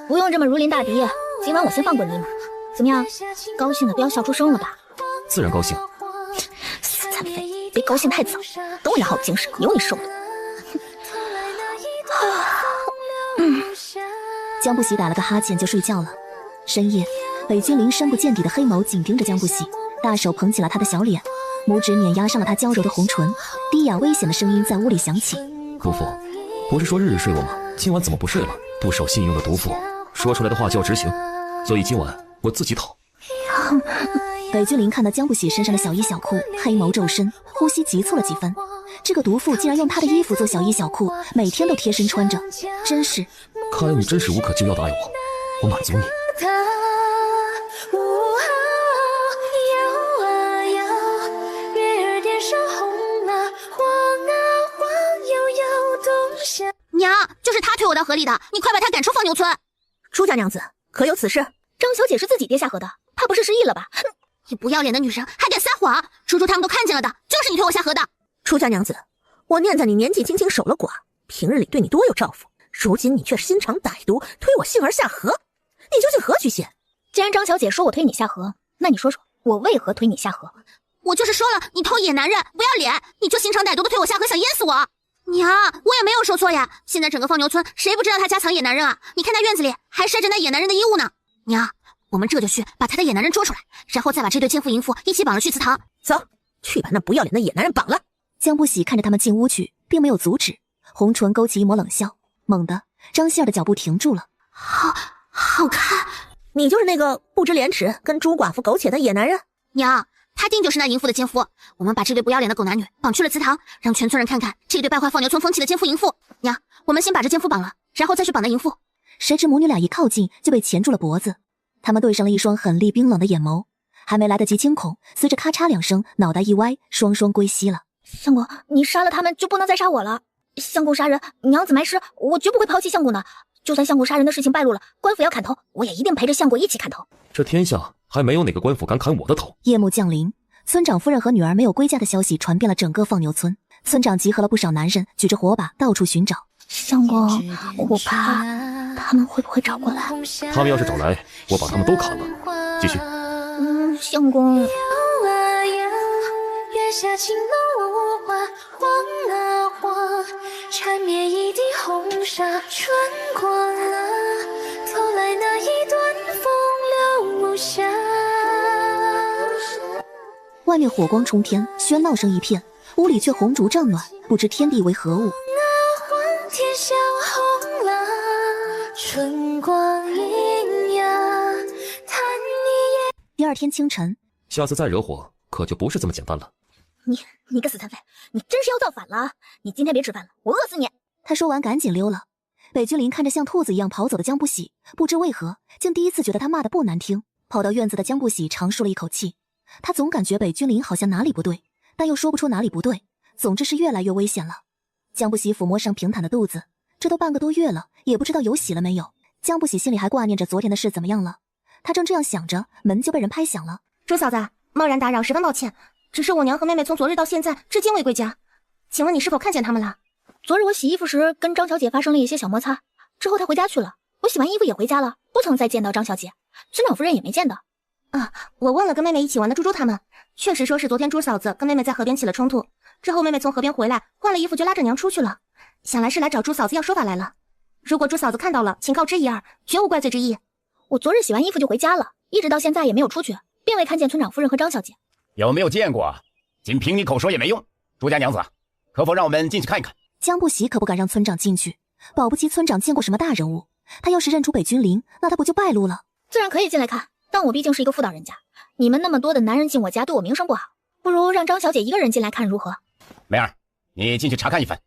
不用这么如临大敌，今晚我先放过你一马。怎么样？高兴的都要笑出声了吧？
自然高兴。
死残废，别高兴太早，等我养好精神，有你受的。
江不喜打了个哈欠就睡觉了。深夜，北君临深不见底的黑眸紧盯着江不喜，大手捧起了他的小脸，拇指碾压上了他娇柔的红唇，低哑危险的声音在屋里响起：
毒妇，不是说日日睡我吗？今晚怎么不睡了？不守信用的毒妇，说出来的话就要执行，所以今晚我自己讨。
北君临看到江不喜身上的小衣小裤，黑眸骤深，呼吸急促了几分。这个毒妇竟然用他的衣服做小衣小裤，每天都贴身穿着，真是……
看来你真是无可救药的爱我，我满足你。
娘，就是他推我到河里的，你快把他赶出放牛村。
朱家娘子，可有此事？张小姐是自己跌下河的，她不是失忆了吧？
你不要脸的女人还敢撒谎！猪猪他们都看见了的，就是你推我下河的。
朱家娘子，我念在你年纪轻轻守了寡，平日里对你多有照顾，如今你却心肠歹毒，推我杏儿下河，你究竟何居心？
既然张小姐说我推你下河，那你说说我为何推你下河？
我就是说了，你偷野男人，不要脸，你就心肠歹毒的推我下河，想淹死我。娘，我也没有说错呀。现在整个放牛村谁不知道他家藏野男人啊？你看那院子里还晒着那野男人的衣物呢。娘，我们这就去把他的野男人捉出来，然后再把这对奸夫淫妇一起绑了去祠堂。
走，去把那不要脸的野男人绑了。
江不喜看着他们进屋去，并没有阻止，红唇勾起一抹冷笑。猛地，张希儿的脚步停住了。
好看。
你就是那个不知廉耻跟朱寡妇苟且的野男人？
娘，他定就是那淫妇的奸夫。我们把这对不要脸的狗男女绑去了祠堂，让全村人看看这对败坏放牛村风气的奸夫淫妇。娘，我们先把这奸夫绑了，然后再去绑那淫妇。
谁知母女俩一靠近就被钳住了脖子，他们对上了一双狠厉冰冷的眼眸，还没来得及惊恐，随着咔嚓两声，脑袋一歪，双双归西了。
相公，你杀了他们就不能再杀我了。相公杀人，娘子埋尸，我绝不会抛弃相公的。就算相公杀人的事情败露了，官府要砍头，我也一定陪着相公一起砍头。
这天下还没有哪个官府敢砍我的头。
夜幕降临，村长夫人和女儿没有归家的消息传遍了整个放牛村。村长集合了不少男人，举着火把到处寻找。
相公，我怕他们会不会找过来？
他们要是找来，我把他们都砍了。继续。
相公。
月下轻楼无花，晃啊晃，缠绵一地红纱，春过了，偷来那一段风流无暇。
外面火光冲天，喧闹声一片，屋里却红烛帐暖，不知天地为何物。
天下红了，春光阴呀，叹你也。
第二天清晨，
下次再惹火，可就不是这么简单了。
你个死残废，你真是要造反了！你今天别吃饭了，我饿死你！
他说完赶紧溜了。北君临看着像兔子一样跑走的江不喜，不知为何竟第一次觉得他骂的不难听。跑到院子的江不喜长舒了一口气，他总感觉北君临好像哪里不对，但又说不出哪里不对，总之是越来越危险了。江不喜抚摸上平坦的肚子，这都半个多月了，也不知道有喜了没有。江不喜心里还挂念着昨天的事怎么样了，他正这样想着，门就被人拍响了。
朱嫂子，贸然打扰，十分抱歉。只是我娘和妹妹从昨日到现在至今未归家，请问你是否看见他们了？
昨日我洗衣服时跟张小姐发生了一些小摩擦，之后她回家去了，我洗完衣服也回家了，不曾再见到张小姐，村长夫人也没见到。
我问了跟妹妹一起玩的猪猪他们，确实说是昨天朱嫂子跟妹妹在河边起了冲突，之后妹妹从河边回来，换了衣服就拉着娘出去了，想来是来找朱嫂子要说法来了。如果朱嫂子看到了，请告知一二，绝无怪罪之意。
我昨日洗完衣服就回家了，一直到现在也没有出去，并未看见村长夫人和张小姐。
有没有见过？仅凭你口说也没用。朱家娘子，可否让我们进去看一看？
江不喜可不敢让村长进去，保不齐村长见过什么大人物，他要是认出北君临，那他不就败露了？
自然可以进来看，但我毕竟是一个妇道人家，你们那么多的男人进我家，对我名声不好，不如让张小姐一个人进来看如何？
梅儿，你进去查看一番。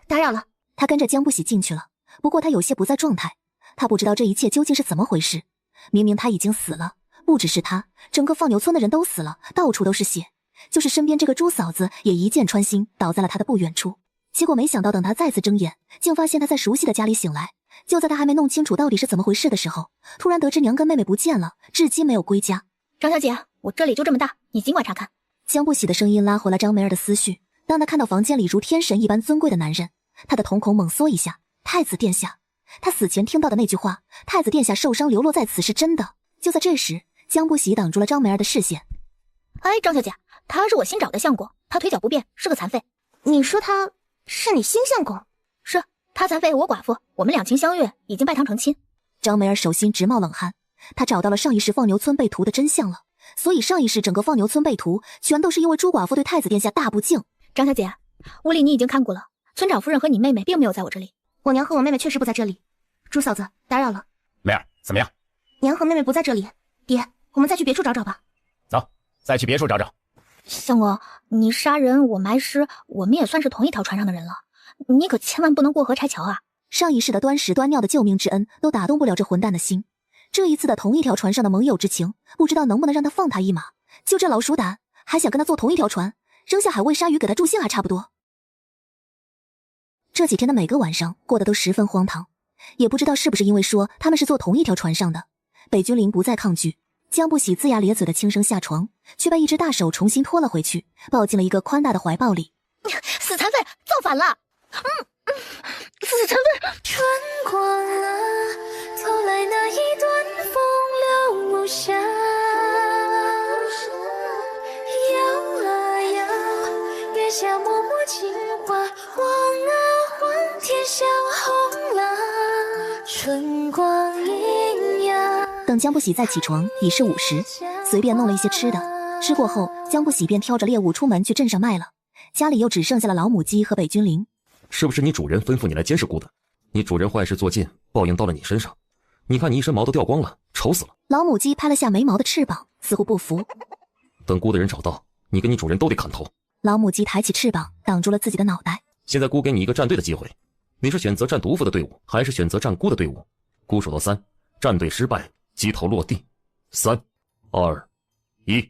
打扰了。
他跟着江不喜进去了，不过他有些不在状态，他不知道这一切究竟是怎么回事。明明他已经死了，不只是他，整个放牛村的人都死了，到处都是血，就是身边这个朱嫂子也一箭穿心，倒在了他的不远处。结果没想到，等他再次睁眼，竟发现他在熟悉的家里醒来。就在他还没弄清楚到底是怎么回事的时候，突然得知娘跟妹妹不见了，至今没有归家。
张小姐，我这里就这么大，你尽管查看。
江不喜的声音拉回了张梅儿的思绪。当他看到房间里如天神一般尊贵的男人，他的瞳孔猛缩一下。太子殿下，他死前听到的那句话，太子殿下受伤流落在此是真的。就在这时，江不喜挡住了张梅儿的视线。
哎，张小姐，他是我新找的相公，他腿脚不便，是个残废。
你说他是你新相公？
是，他残废，我寡妇，我们两情相悦，已经拜堂成亲。
张梅儿手心直冒冷汗，她找到了上一世放牛村被屠的真相了。所以上一世整个放牛村被屠，全都是因为朱寡妇对太子殿下大不敬。
张小姐，屋里你已经看过了，村长夫人和你妹妹并没有在我这里。
我娘和我妹妹确实不在这里。朱嫂子，打扰了。
梅儿，怎么样？
娘和妹妹不在这里，爹，我们再去别处找找吧。
走，再去别处找找。
相公，你杀人，我埋尸，我们也算是同一条船上的人了，你可千万不能过河拆桥啊！
上一世的端屎端尿的救命之恩都打动不了这混蛋的心，这一次的同一条船上的盟友之情，不知道能不能让他放他一马。就这老鼠胆，还想跟他坐同一条船，扔下海喂鲨鱼给他助兴还差不多。这几天的每个晚上过得都十分荒唐，也不知道是不是因为说他们是坐同一条船上的，北君临不再抗拒，江不喜龇牙咧嘴的轻声下床，却被一只大手重新拖了回去，抱进了一个宽大的怀抱里。
死残废，造反了！死残废！
穿过了头来那一段风流无暇，摇啊摇，月下脉脉情话，晃啊晃，天下红了，春光阴阳。
等江不喜再起床已是午时，随便弄了一些吃的，吃过后江不喜便挑着猎物出门去镇上卖了。家里又只剩下了老母鸡和北君临。
是不是你主人吩咐你来监视姑的？你主人坏事做尽，报应到了你身上。你看你一身毛都掉光了，丑死了。
老母鸡拍了下没毛的翅膀，似乎不服。
等姑的人找到，你跟你主人都得砍头。
老母鸡抬起翅膀挡住了自己的脑袋。
现在姑给你一个站队的机会，你是选择站毒妇的队伍，还是选择站姑的队伍？姑数到3，站队失败，鸡头落地。3、2、1。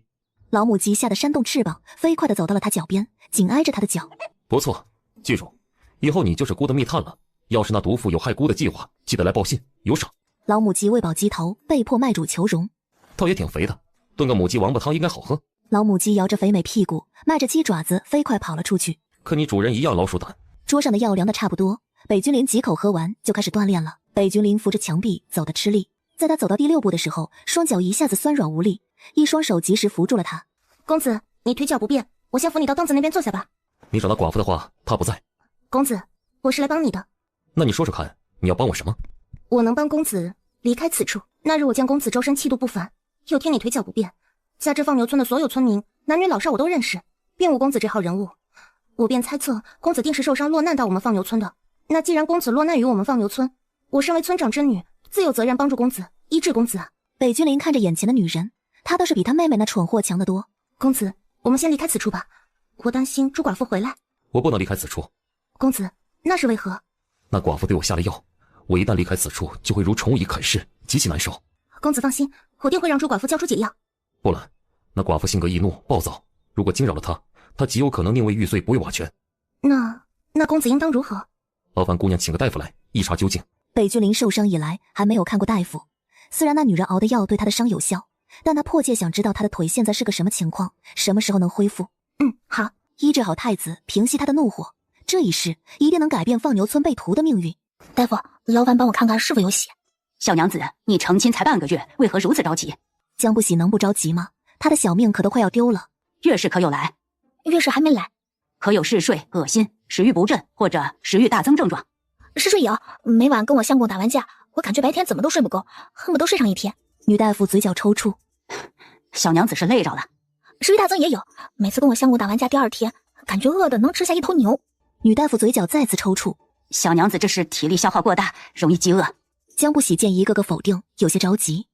老母鸡吓得扇动翅膀，飞快地走到了他脚边，紧挨着他的脚。
不错，记住，以后你就是姑的密探了。要是那毒妇有害姑的计划，记得来报信，有赏。
老母鸡喂饱鸡头，被迫卖主求荣。
倒也挺肥的，炖个母鸡王八汤应该好喝。
老母鸡摇着肥美屁股，迈着鸡爪子，飞快跑了出去。
和你主人一样老鼠胆。
桌上的药凉得差不多，北君临几口喝完就开始锻炼了。北君临扶着墙壁走得吃力，在他走到第6步的时候，双脚一下子酸软无力，一双手及时扶住了他。
公子，你腿脚不便，我先扶你到凳子那边坐下吧。
你找到寡妇的话，她不在。
公子，我是来帮你的。
那你说说看，你要帮我什么？
我能帮公子离开此处。那日我见公子周身气度不凡，又听你腿脚不便，加之放牛村的所有村民，男女老少我都认识，并无公子这号人物，我便猜测公子定是受伤落难到我们放牛村的。那既然公子落难于我们放牛村，我身为村长之女，自有责任帮助公子，医治公子啊。
北君临看着眼前的女人，她倒是比他妹妹那蠢货强得多。
公子，我们先离开此处吧，我担心朱寡妇回来。
我不能离开此处。
公子，那是为何？
那寡妇对我下了药，我一旦离开此处，就会如虫蚁啃噬，极其难受。
公子放心，我定会让朱寡妇交出解药。
不然，那寡妇性格易怒暴躁，如果惊扰了她，她极有可能宁为玉碎不为瓦全。
那公子应当如何？
劳烦姑娘请个大夫来，一查究竟。
北君临受伤以来还没有看过大夫，虽然那女人熬的药对他的伤有效，但他迫切想知道他的腿现在是个什么情况，什么时候能恢复。
好，
医治好太子，平息他的怒火，这一事一定能改变放牛村被屠的命运。
大夫，劳烦帮我看看是否有血。
小娘子，你成亲才半个月，为何如此着急？
江不喜能不着急吗？他的小命可都快要丢了。
月事可有来？
月事还没来。
可有嗜睡、恶心、食欲不振或者食欲大增症状？
嗜睡有，每晚跟我相公打完架，我感觉白天怎么都睡不够，恨不得睡上一天。
女大夫嘴角抽搐。
小娘子是累着了。
食欲大增也有，每次跟我相公打完架第2天，感觉饿得能吃下一头牛。
女大夫嘴角再次抽搐。
小娘子这是体力消耗过大，容易饥饿。
江不喜见一个个否定，有些着急。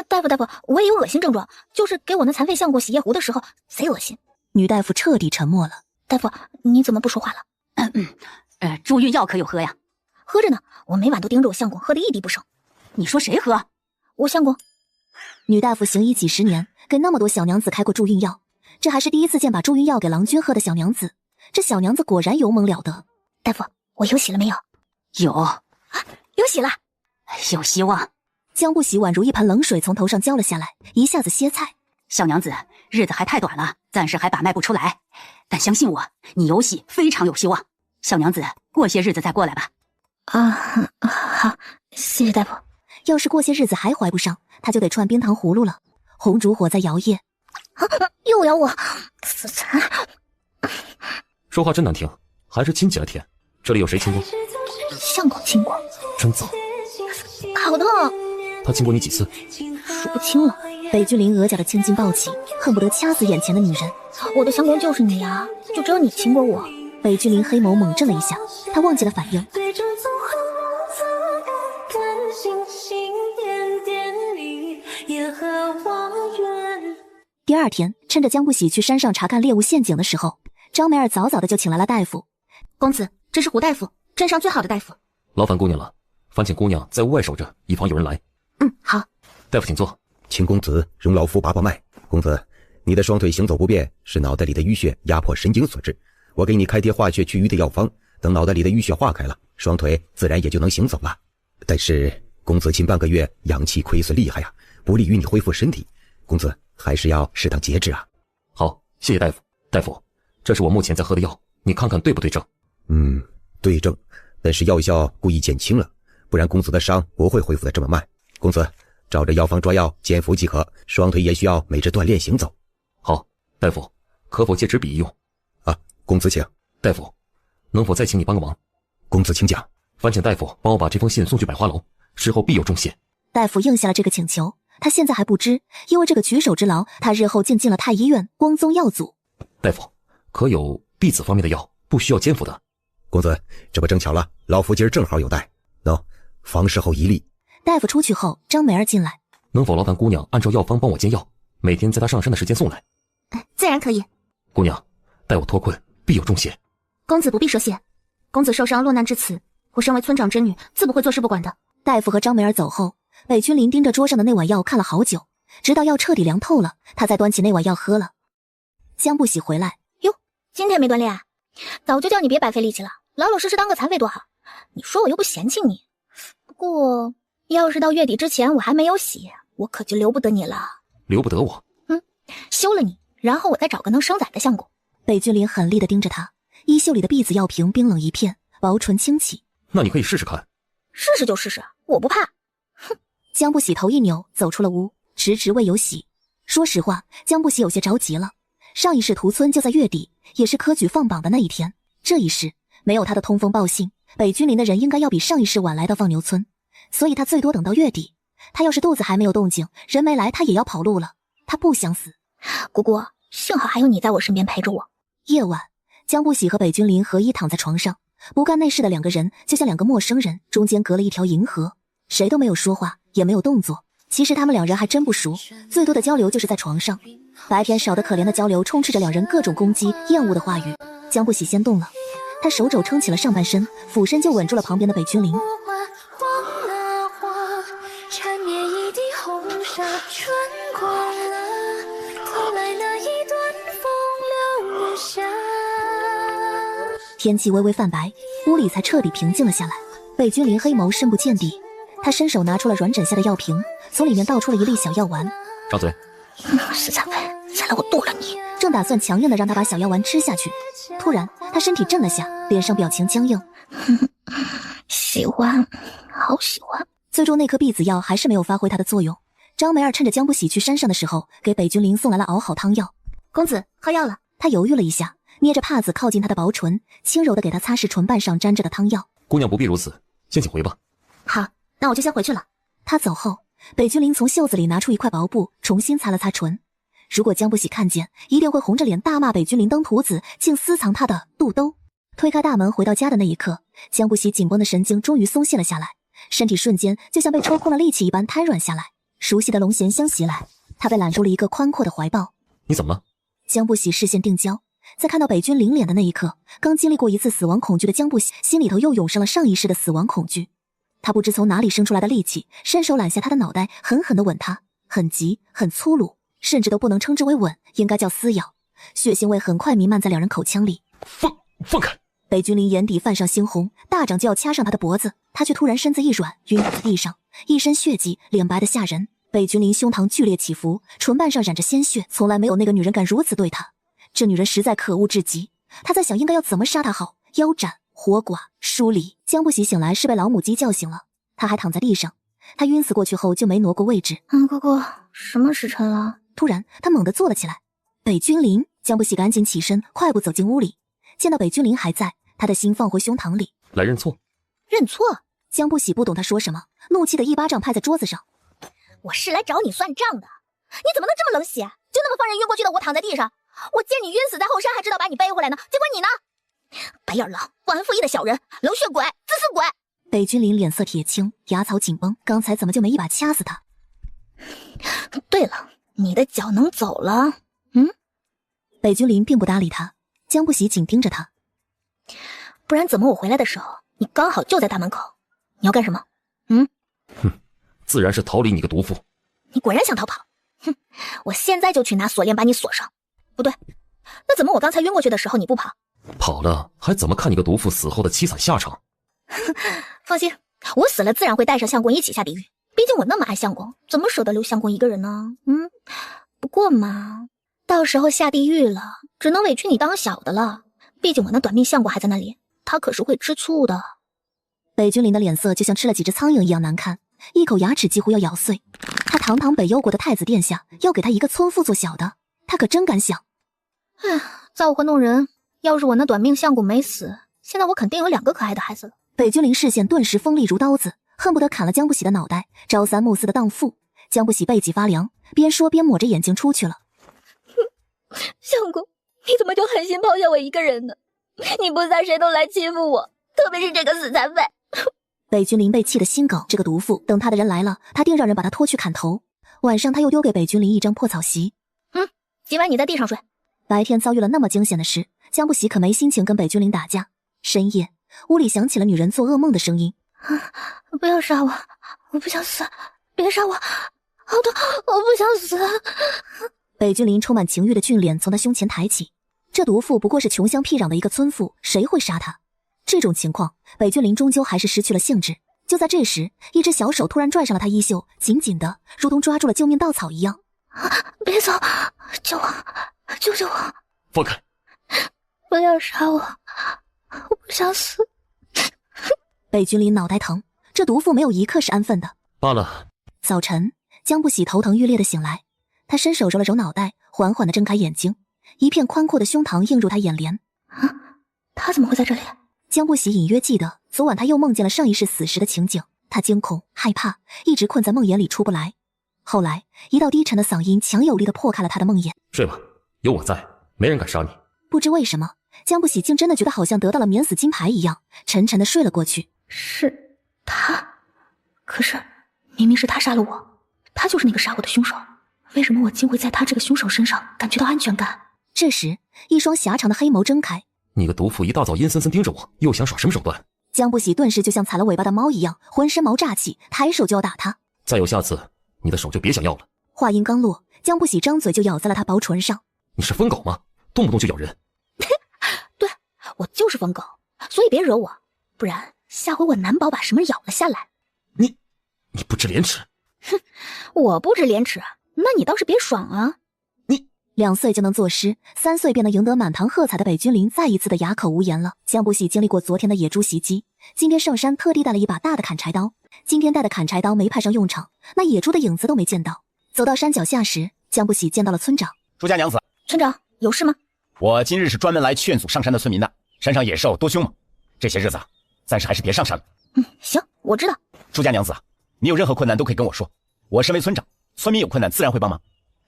大夫，我也有恶心症状，就是给我那残废相过洗夜壶的时候，贼恶心。
女大夫彻底沉默了。
大夫，你怎么不说话了？
助孕药可有喝呀？
喝着呢，我每晚都盯着我相公，喝得一滴不剩。
你说谁喝？
我相公。
女大夫行医几十年，给那么多小娘子开过助孕药，这还是第一次见把助孕药给郎君喝的小娘子。这小娘子果然勇猛了得。
大夫，我有喜了没有？有喜了，
有希望。
江不喜宛如一盆冷水从头上浇了下来，一下子歇菜。
小娘子，日子还太短了，暂时还把脉不出来，但相信我，你有喜非常有希望。小娘子，过些日子再过来吧。
好，谢谢大夫。
要是过些日子还怀不上，他就得串冰糖葫芦了。红烛火在摇曳，
又咬我，死残！
说话真难听，还是亲起来舔。这里有谁亲过？
相公亲过，
真脏，
好痛！
他亲过你几次？
数不清了。
北君临额角的青筋暴起，恨不得掐死眼前的女人。
我的相公就是你啊，就只有你亲过我。
北君临黑眸猛震了一下，他忘记了反应。第二天，趁着江不喜去山上查看猎物陷阱的时候，张梅儿早早的就请来了大夫。
公子，这是胡大夫，镇上最好的大夫。
劳烦姑娘了，烦请姑娘在屋外守着，以防有人来。
好。
大夫请坐。
请公子容老夫把把脉。公子，你的双腿行走不便，是脑袋里的淤血压迫神经所致。我给你开贴化血祛瘀的药方，等脑袋里的淤血化开了，双腿自然也就能行走了。但是公子近半个月阳气亏损厉害啊，不利于你恢复身体。公子还是要适当节制啊。
好，谢谢大夫。大夫，这是我目前在喝的药，你看看对不对症？
对症，但是药效故意减轻了，不然公子的伤不会恢复的这么慢。公子照着药方抓药煎服即可，双腿也需要每日锻炼行走。
好，大夫，可否借纸笔一用？
公子请。
大夫，能否再请你帮个忙？
公子请讲。
烦请大夫帮我把这封信送去百花楼，事后必有重谢。
大夫应下了这个请求，他现在还不知，因为这个举手之劳，他日后竟进了太医院光宗耀祖。
大夫，可有婢子方面的药，不需要煎服的？
公子，这不正巧了，老夫今儿正好有带。房事后一例。
大夫出去后，张梅儿进来。
能否劳烦姑娘按照药方帮我煎药，每天在她上山的时间送来？
自然可以。
姑娘，待我脱困，必有重谢。
公子不必说谢，公子受伤落难至此，我身为村长之女，自不会坐视不管的。
大夫和张梅儿走后，北君临盯着桌上的那碗药看了好久，直到药彻底凉透了，他才端起那碗药喝了。江不喜回来，
哟，今天没锻炼啊？早就叫你别白费力气了，老老实实当个残废多好。你说我又不嫌弃你，不过要是到月底之前我还没有喜，我可就留不得你了。
留不得我？
休了你，然后我再找个能生崽的相公。
北君临狠厉地盯着他，衣袖里的碧紫药瓶冰冷一片，薄唇轻启。
那你可以试试看。
试试就试试，我不怕。
哼！江不喜头一扭，走出了屋，迟迟未有喜。说实话，江不喜有些着急了。上一世屠村就在月底，也是科举放榜的那一天。这一世没有他的通风报信，北君临的人应该要比上一世晚来到放牛村，所以他最多等到月底。他要是肚子还没有动静，人没来，他也要跑路了。他不想死。
姑姑，幸好还有你在我身边陪着我。
夜晚，江不喜和北君临合衣躺在床上，不干内事的两个人就像两个陌生人，中间隔了一条银河，谁都没有说话，也没有动作。其实他们两人还真不熟，最多的交流就是在床上。白天少得可怜的交流充斥着两人各种攻击、厌恶的话语。江不喜先动了，他手肘撑起了上半身，俯身就吻住了旁边的北君临。天气微微泛白，屋里才彻底平静了下来。北君临黑眸深不见底，他伸手拿出了软枕下的药瓶，从里面倒出了一粒小药丸。
张嘴！
死残废，再来我剁了你！
正打算强硬的让他把小药丸吃下去，突然他身体震了下，脸上表情僵硬。
喜欢，好喜欢。
最终那颗碧紫药还是没有发挥它的作用。张梅儿趁着江不喜去山上的时候，给北君临送来了熬好汤药。
公子喝药了。
他犹豫了一下，捏着帕子靠近他的薄唇，轻柔的给他擦拭唇瓣上沾着的汤药。
姑娘不必如此，先请回吧。
好，那我就先回去了。
他走后，北君临从袖子里拿出一块薄布，重新擦了擦唇。如果江不喜看见，一定会红着脸大骂北君临登徒子，竟私藏他的肚兜。推开大门回到家的那一刻，江不喜紧绷的神经终于松懈了下来，身体瞬间就像被抽空了力气一般瘫软下来。熟悉的龙涎香袭来，他被揽入了一个宽阔的怀抱。
你怎么了？
江不喜视线定焦，在看到北君临脸的那一刻，刚经历过一次死亡恐惧的江不喜心里头又涌上了上一世的死亡恐惧。他不知从哪里生出来的力气，伸手揽下他的脑袋，狠狠地吻他，很急，很粗鲁，甚至都不能称之为吻，应该叫撕咬。血腥味很快弥漫在两人口腔里。
放开！
北君临眼底泛上猩红，大掌就要掐上他的脖子，他却突然身子一软，晕倒在地上，一身血迹，脸白的吓人。北君临胸膛剧烈起伏，唇瓣上染着鲜血，从来没有那个女人敢如此对他。这女人实在可恶至极，他在想应该要怎么杀她好，腰斩、活剐、疏离。江不喜醒来是被老母鸡叫醒了，他还躺在地上，他晕死过去后就没挪过位置。
姑姑，什么时辰了？
突然他猛地坐了起来。北君临，江不喜赶紧起身，快步走进屋里，见到北君临还在，他的心放回胸膛里。
来认错。
认错？
江不喜不懂他说什么，怒气的一巴掌拍在桌子上。
我是来找你算账的，你怎么能这么冷血，就那么放任晕过去的我躺在地上？我见你晕死在后山，还知道把你背回来呢，结果你呢？白眼狼，忘恩负义的小人，冷血鬼，自私鬼！
北君临脸色铁青，牙槽紧绷，刚才怎么就没一把掐死他？
对了，你的脚能走了？
北君临并不搭理他，江不喜紧盯着他。
不然怎么我回来的时候，你刚好就在大门口？你要干什么？
自然是逃离你个毒妇。
你果然想逃跑。我现在就去拿锁链把你锁上。不对，那怎么我刚才晕过去的时候你不跑？
跑了还怎么看你个毒妇死后的凄惨下场？
放心，我死了自然会带上相公一起下地狱，毕竟我那么爱相公，怎么舍得留相公一个人呢？不过嘛，到时候下地狱了，只能委屈你当小的了，毕竟我那短命相公还在那里，他可是会吃醋的。
北君临的脸色就像吃了几只苍蝇一样难看，一口牙齿几乎要咬碎。他堂堂北幽国的太子殿下，要给他一个村妇做小的，他可真敢想。
造化弄人，要是我那短命相公没死，现在我肯定有2个可爱的孩子了。
北君临视线顿时锋利如刀子，恨不得砍了江不喜的脑袋，朝三暮四的荡妇。江不喜背脊发凉，边说边抹着眼睛出去了。
相公，你怎么就狠心抛下我一个人呢？你不在，谁都来欺负我，特别是这个死残废。
北君临被气得心梗，这个毒妇，等他的人来了，他定让人把他拖去砍头。晚上他又丢给北君临一张破草席。
今晚你在地上睡。
白天遭遇了那么惊险的事，江不喜可没心情跟北君临打架。深夜，屋里响起了女人做噩梦的声音。
不要杀我，我不想死，别杀我，好痛，我不想死。
北君临充满情欲的俊脸从他胸前抬起。这毒妇不过是穷乡僻壤的一个村妇，谁会杀她？这种情况，北君临终究还是失去了兴致。就在这时，一只小手突然拽上了他衣袖，紧紧的，如同抓住了救命稻草一样。
别走，救我，救救我！
放开！
不要杀我，我不想死。
北君临脑袋疼，这毒妇没有一刻是安分的。
罢了。
早晨，江不喜头疼欲裂的醒来，他伸手揉了揉脑袋，缓缓的睁开眼睛，一片宽阔的胸膛映入他眼帘。
他怎么会在这里？
江不喜隐约记得，昨晚他又梦见了上一世死时的情景，他惊恐害怕，一直困在梦魇里出不来。后来，一道低沉的嗓音强有力地破开了他的梦魇。
睡吧，有我在，没人敢杀你。
不知为什么，江不喜竟真的觉得好像得到了免死金牌一样，沉沉地睡了过去。
是他，可是明明是他杀了我，他就是那个杀我的凶手，为什么我竟会在他这个凶手身上感觉到安全感？
这时，一双狭长的黑眸睁开。
你个毒妇，一大早阴森森盯着我，又想耍什么手段？
江不喜顿时就像踩了尾巴的猫一样，浑身毛炸起，抬手就要打他。
再有下次，你的手就别想要了。
话音刚落，江不喜张嘴就咬在了他薄唇上。
你是疯狗吗？动不动就咬人。
对，我就是疯狗，所以别惹我，不然下回我难保把什么咬了下来。
你不知廉耻。
哼，我不知廉耻，那你倒是别爽啊。
你
2岁就能作诗，3岁便能赢得满堂喝彩的北君临再一次的哑口无言了。江不喜经历过昨天的野猪袭击，今天上山特地带了一把大的砍柴刀，今天带的砍柴刀没派上用场，那野猪的影子都没见到。走到山脚下时，江不喜见到了村长。
朱家娘子，
村长有事吗？
我今日是专门来劝阻上山的村民的，山上野兽多凶猛，这些日子暂时还是别上山了。
行，我知道。
朱家娘子，你有任何困难都可以跟我说，我身为村长，村民有困难自然会帮忙。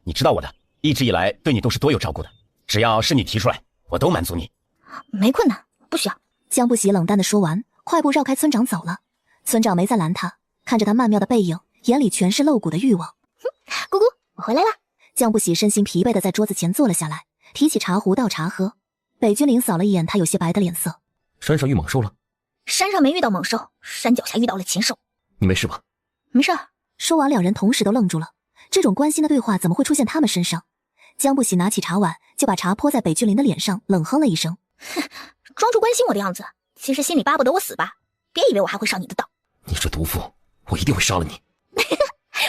你知道我的，一直以来对你都是多有照顾的，只要是你提出来，我都满足你。
没困难，不需要。
江不喜冷淡地说完，快步绕开村长走了。村长没再拦他，看着他曼妙的背影，眼里全是露骨的欲望。
姑姑，我回来了。
江不喜身心疲惫地在桌子前坐了下来，提起茶壶倒茶喝。北君临扫了一眼他有些白的脸色。
山上遇猛兽了？
山上没遇到猛兽，山脚下遇到了禽兽。
你没事吧？
没事。
说完，2人同时都愣住了。这种关心的对话怎么会出现他们身上？江不喜拿起茶碗就把茶泼在北君临的脸上，冷哼了一声：“
装出关心我的样子，其实心里巴不得我死吧？别以为我还会上你的当。
你这毒妇，我一定会杀了你！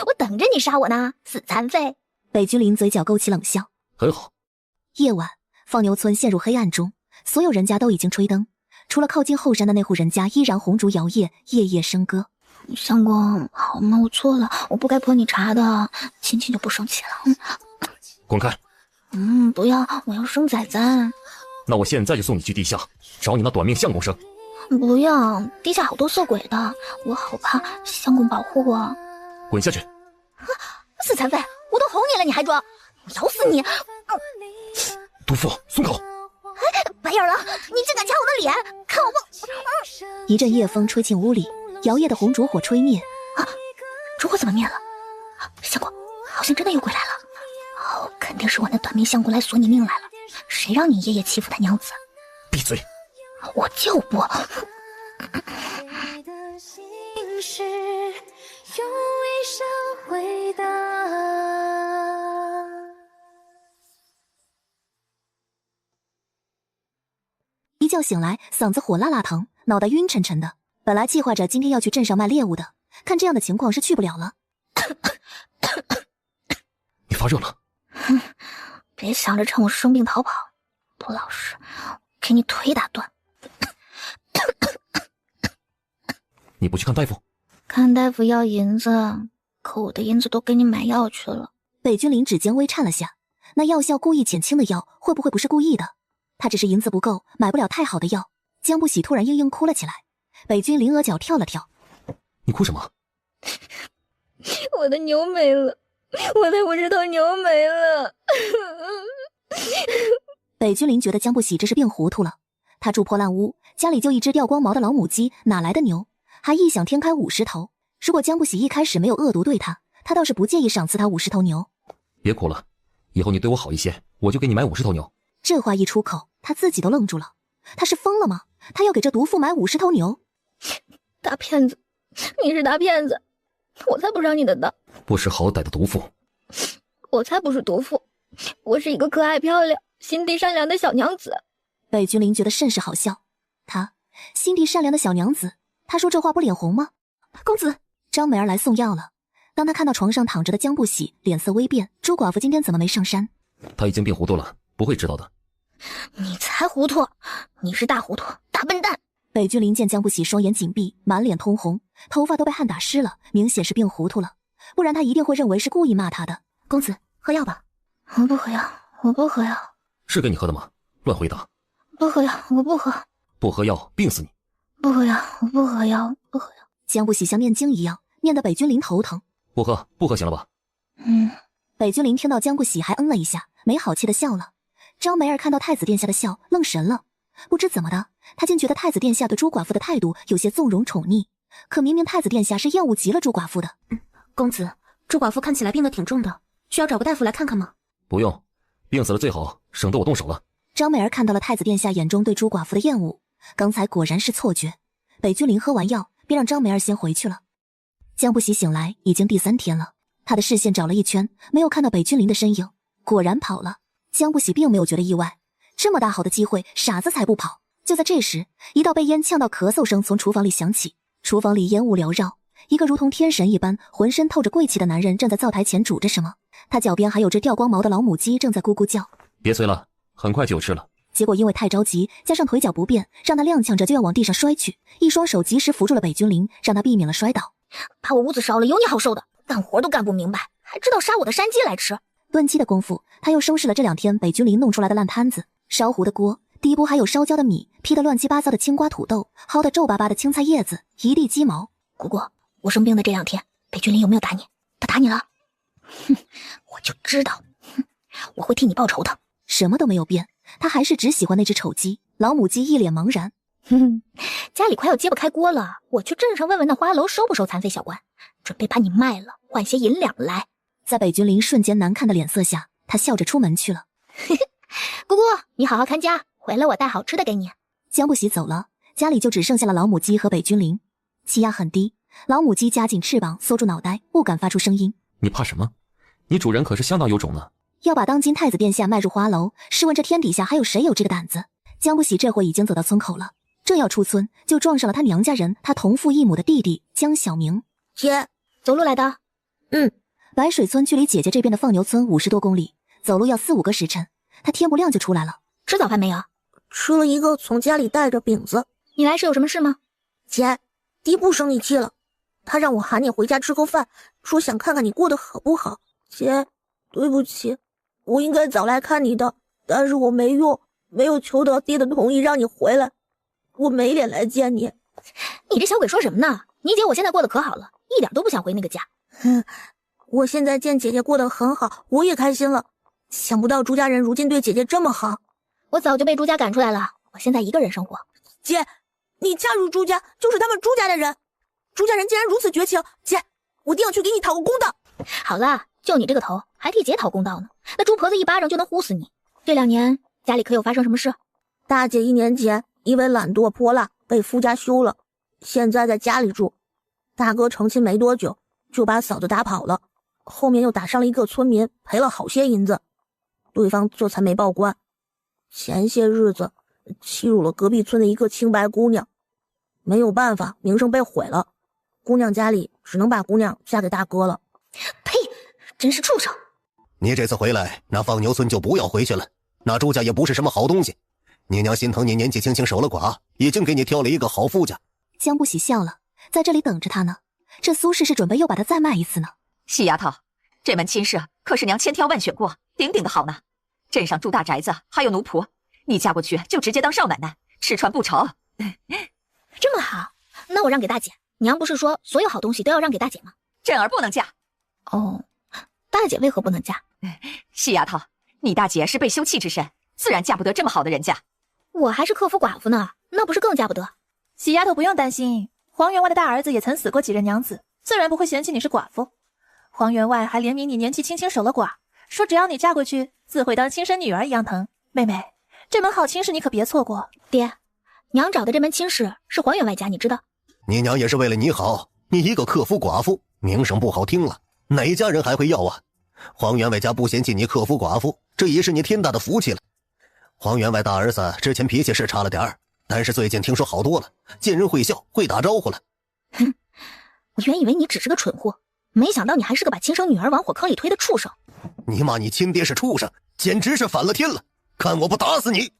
我等着你杀我呢，死残废！”
北君临嘴角勾起冷笑。
很好。
夜晚，放牛村陷入黑暗中，所有人家都已经吹灯，除了靠近后山的那户人家依然红烛摇曳，夜夜笙歌。
相公，好吗？我错了，我不该泼你茶的，亲亲就不生气了。
滚开！
不要，我要生崽崽。
那我现在就送你去地下，找你那短命相公生。
不要，地下好多色鬼的，我好怕，相公保护我。
滚下去！
死残废，我都哄你了，你还装？我咬死你！
毒妇，松口！
白眼狼，你竟敢掐我的脸，看我不！
一阵夜风吹进屋里，摇曳的红烛火吹灭。
烛火怎么灭了？相公，好像真的有鬼来了。肯定是我那短命相公来索你命来了。谁让你爷爷欺负他娘子？
闭嘴！
我就不。
一觉醒来，嗓子火辣辣疼，脑袋晕沉沉的。本来计划着今天要去镇上卖猎物的，看这样的情况是去不了了。
你发热了？
别想着趁我生病逃跑，不老实，给你腿打断。
你不去看大夫？
看大夫要银子，可我的银子都给你买药去了。
北君临指尖微颤了下，那药效故意减轻的药，会不会不是故意的？他只是银子不够，买不了太好的药。江不喜突然嘤嘤哭了起来，北君临额角跳了跳。
你哭什么？
我的牛没了，我的50头牛没了。
北君临觉得江不喜这是病糊涂了。他住破烂屋，家里就一只掉光毛的老母鸡，哪来的牛？还异想天开50头。如果江不喜一开始没有恶毒对他，他倒是不介意赏赐他50头牛。
别哭了，以后你对我好一些，我就给你买50头牛。
这话一出口，他自己都愣住了。他是疯了吗？他要给这毒妇买50头牛？
大骗子，你是大骗子，我才不上你的当。
不识好歹的毒妇。
我才不是毒妇，我是一个可爱漂亮、心地善良的小娘子。
北君临觉得甚是好笑。他心地善良的小娘子，他说这话不脸红吗？公子，张美儿来送药了。当他看到床上躺着的江不喜，脸色微变。朱寡妇今天怎么没上山？
他已经病糊涂了，不会知道的。
你才糊涂，你是大糊涂，大笨蛋。
北君临见江不喜双眼紧闭，满脸通红，头发都被汗打湿了，明显是病糊涂了，不然他一定会认为是故意骂他的。公子，喝药吧。
我不喝药，我不喝药。
是给你喝的吗？乱回答。
不喝药，我不喝。
不喝药，病死你。
不喝药，我不喝药，不喝药。
江不喜像念经一样，念得北君临头疼。
不喝，不喝行了吧？
北君临听到江不喜还嗯了一下，没好气的笑了。张梅儿看到太子殿下的笑，愣神了。不知怎么的，他竟觉得太子殿下对朱寡妇的态度有些纵容宠溺，可明明太子殿下是厌恶极了朱寡妇的。
公子，朱寡妇看起来病得挺重的，需要找个大夫来看看吗？
不用，病死了最好，省得我动手了。
张美儿看到了太子殿下眼中对朱寡妇的厌恶，刚才果然是错觉。北君临喝完药，便让张美儿先回去了。江不喜醒来已经第3天了，他的视线找了一圈，没有看到北君临的身影，果然跑了。江不喜并没有觉得意外，这么大好的机会，傻子才不跑。就在这时，一道被烟呛到咳嗽声从厨房里响起，厨房里烟雾缭绕，一个如同天神一般、浑身透着贵气的男人站在灶台前煮着什么，他脚边还有只掉光毛的老母鸡正在咕咕叫。
别催了，很快就有吃了。
结果因为太着急，加上腿脚不便，让他踉跄着就要往地上摔去，一双手及时扶住了北君临，让他避免了摔倒。
把我屋子烧了，有你好受的，干活都干不明白，还知道杀我的山鸡来吃。
炖鸡的功夫，他又收拾了这2天北君临弄出来的烂摊子，烧糊的锅，底部还有烧焦的米，劈得乱七八糟的青瓜土豆，薅得皱巴巴的青菜叶子，一地鸡毛。
姑姑，我生病的这2天，北君临有没有打你？他打你了？我就知道，我会替你报仇的。
什么都没有变，他还是只喜欢那只丑鸡。老母鸡一脸茫然，
家里快要揭不开锅了，我去镇上问问那花楼收不收残废小官，准备把你卖了，换些银两来。
在北君临瞬间难看的脸色下，他笑着出门去了。
姑姑，你好好看家，回来我带好吃的给你。
江不喜走了，家里就只剩下了老母鸡和北君临。气压很低，老母鸡夹紧翅膀，缩住脑袋，不敢发出声音。
你怕什么？你主人可是相当有种呢。
要把当今太子殿下迈入花楼，试问这天底下还有谁有这个胆子？江不喜这会已经走到村口了，正要出村，就撞上了他娘家人，他同父异母的弟弟江小明。
姐，走路来的？
白水村距离姐姐这边的放牛村50多公里，走路要4、5个时辰。他天不亮就出来了。
吃早饭没有？
吃了一个从家里带着饼子。
你来是有什么事吗？
姐，爹不生你气了，他让我喊你回家吃口饭，说想看看你过得好不好。姐，对不起，我应该早来看你的，但是我没用，没有求得爹的同意让你回来，我没脸来见你。
你这小鬼说什么呢？你姐我现在过得可好了，一点都不想回那个家。
我现在见姐姐过得很好，我也开心了。想不到朱家人如今对姐姐这么好。
我早就被朱家赶出来了，我现在一个人生活。
姐，你嫁入朱家就是他们朱家的人，朱家人竟然如此绝情，姐，我一定要去给你讨个公道。
好了，就你这个头，还替姐讨公道呢？那朱婆子一巴掌就能呼死你。这2年家里可有发生什么事？
大姐1年前因为懒惰泼辣被夫家休了，现在在家里住。大哥成亲没多久就把嫂子打跑了，后面又打伤了一个村民，赔了好些银子，对方这才没报官。前些日子欺辱了隔壁村的一个清白姑娘，没有办法，名声被毁了，姑娘家里只能把姑娘嫁给大哥了。
呸，真是畜生。
你这次回来，那放牛村就不要回去了，那朱家也不是什么好东西。你娘心疼你年纪轻轻守了寡，已经给你挑了一个好夫家。
江不喜笑了，在这里等着他呢。这苏氏是准备又把他再卖一次呢。
细丫头，这门亲事可是娘千挑万选过，顶顶的好呢。镇上住大宅子，还有奴仆，你嫁过去就直接当少奶奶，吃穿不愁。
这么好，那我让给大姐。娘不是说所有好东西都要让给大姐吗？
振儿不能嫁。
哦，大姐为何不能嫁？
细丫头，你大姐是被休弃之身，自然嫁不得这么好的人家。
我还是客夫寡妇呢，那不是更嫁不得？
喜丫头不用担心，黄员外的大儿子也曾死过几任娘子，自然不会嫌弃你是寡妇。黄员外还怜悯你年纪轻轻守了寡，说只要你嫁过去，自会当亲生女儿一样疼。妹妹，这门好亲事你可别错过。
爹，娘找的这门亲事是黄员外家，你知道？
你娘也是为了你好，你一个客夫寡妇，名声不好听了，哪家人还会要啊？黄员外家不嫌弃你客夫寡妇，这也是你天大的福气了。黄员外大儿子之前脾气是差了点儿，但是最近听说好多了，见人会笑，会打招呼了。
哼，我原以为你只是个蠢货，没想到你还是个把亲生女儿往火坑里推的畜生。
你骂你亲爹是畜生，简直是反了天了！看我不打死你！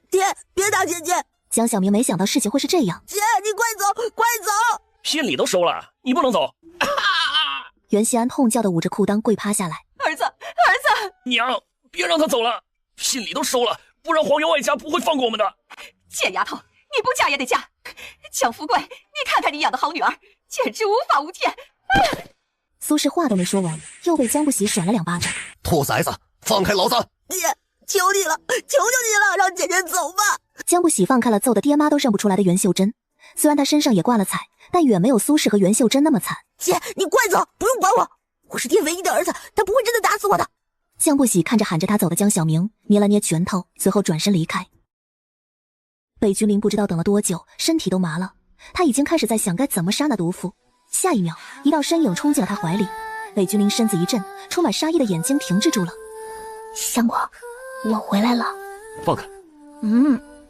爹，别打姐姐！
江小明没想到事情会是这样。
姐，你快走，快走！
聘礼都收了，你不能走！
袁熙安痛叫的捂着裤裆跪趴下来。
儿子，儿子！
娘，别让他走了，聘礼都收了，不然黄员外家不会放过我们的。
贱丫头，你不嫁也得嫁！江富贵，你看看你养的好女儿，简直无法无天！
苏氏话都没说完，又被江不喜甩了2巴掌。
兔崽子，放开老子！
爹，求你了，求求你了，让姐姐走吧！
江不喜放开了揍得爹妈都认不出来的袁秀珍，虽然他身上也挂了彩，但远没有苏氏和袁秀珍那么惨。
姐，你快走，不用管我，我是爹唯一的儿子，他不会真的打死我的。
江不喜看着喊着他走的江小明，捏了捏拳头，随后转身离开。北君临不知道等了多久，身体都麻了，他已经开始在想该怎么杀那毒妇。下一秒，一道身影冲进了他怀里，北君临身子一震，充满杀意的眼睛停滞住了。
相公，我回来了。
放开！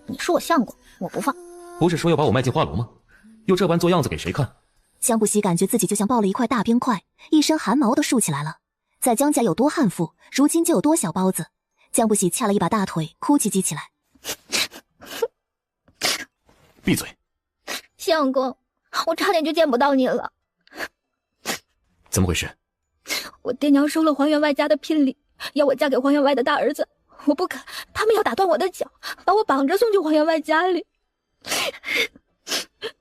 你说我相公，我不放。
不是说要把我卖进花楼吗？又这般做样子给谁看？
江不喜感觉自己就像抱了一块大冰块，一身汗毛都竖起来了。在江家有多悍妇，如今就有多小包子。江不喜掐了一把大腿，哭唧唧起来。
闭嘴！
相公，我差点就见不到你了。
怎么回事？
我爹娘收了黄员外家的聘礼，要我嫁给黄员外的大儿子，我不肯，他们要打断我的脚，把我绑着送去黄员外家里。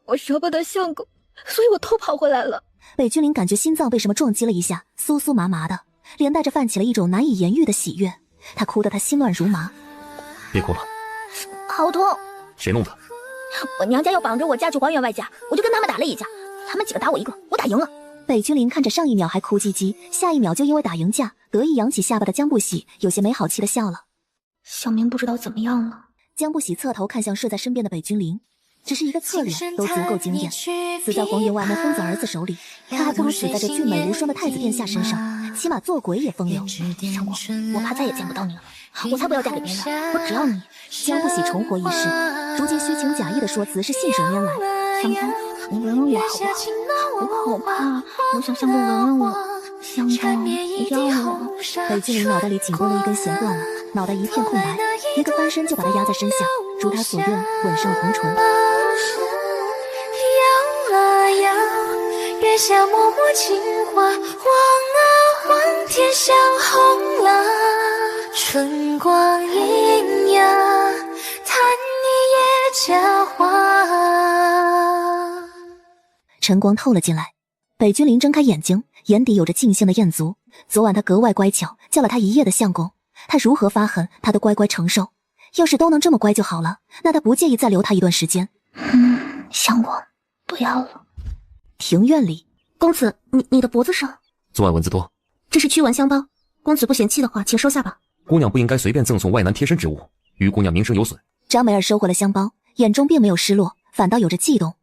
我舍不得相公，所以我偷跑回来了。
北君临感觉心脏被什么撞击了一下，酥酥麻麻的，连带着泛起了一种难以言喻的喜悦。他哭得他心乱如麻。
别哭了。
好痛！
谁弄的？
我娘家要绑着我嫁去黄员外家，我就跟他们打了一架，他们几个打我一个，我打赢了。
北君临看着上一秒还哭唧唧，下一秒就因为打赢架得意扬起下巴的江不喜，有些没好气的笑了。
小明不知道怎么样了。
江不喜侧头看向睡在身边的北君临，只是一个侧脸都足够惊艳。死在黄员外那疯子儿子手里，他还不如死在这俊美无双的太子殿下身上，起码做鬼也风流。
相公，我怕再也见不到你了，我才不要嫁给别人，我只要你。
江不喜重活一世，如今虚情假意的说辞是信手拈来。
相公，你吻吻我好不好？我好怕，我想相公吻吻我。相公，你让我。
北君临脑袋里紧绷的一根弦断了，脑袋一片空白，一个翻身就把他压在身下，如他所愿，吻上了红唇。
摇啊摇，月下脉脉情话，晃啊晃，天上红了。春光阴呀，叹你也佳话。
晨光透了进来，北君临睁开眼睛，眼底有着尽兴的艳足。昨晚他格外乖巧，叫了他一夜的相公，他如何发狠，他都乖乖承受。要是都能这么乖就好了，那他不介意再留他一段时间。
相公，不要了。
庭院里，
公子，你的脖子上，
昨晚蚊子多，
这是驱蚊香包，公子不嫌弃的话，请收下吧。
姑娘不应该随便赠送外男贴身之物，于姑娘名声有损。
张梅儿收回了香包，眼中并没有失落，反倒有着悸动。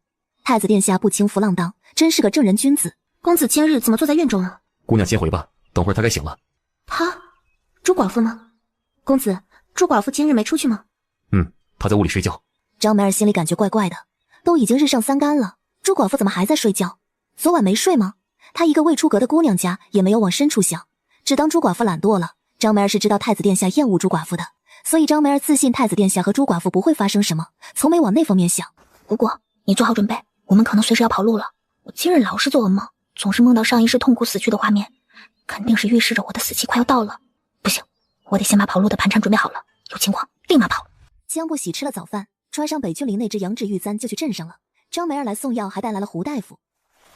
太子殿下不轻浮浪荡，真是个正人君子。
公子今日怎么坐在院中啊？
姑娘先回吧，等会儿她该醒了。
她，朱寡妇呢？公子，朱寡妇今日没出去吗？
她在屋里睡觉。
张梅儿心里感觉怪怪的，都已经日上三竿了，朱寡妇怎么还在睡觉？昨晚没睡吗？她一个未出阁的姑娘家，也没有往深处想，只当朱寡妇懒惰了。张梅儿是知道太子殿下厌恶朱寡妇的，所以张梅儿自信太子殿下和朱寡妇不会发生什么，从没往那方面想。
姑姑，你做好准备，我们可能随时要跑路了。我今日老是做噩梦，总是梦到上一世痛苦死去的画面，肯定是预示着我的死期快要到了。不行，我得先把跑路的盘缠准备好了，有情况立马跑。
江不喜吃了早饭，穿上北君临那只羊脂玉簪就去镇上了。张梅儿来送药，还带来了胡大夫。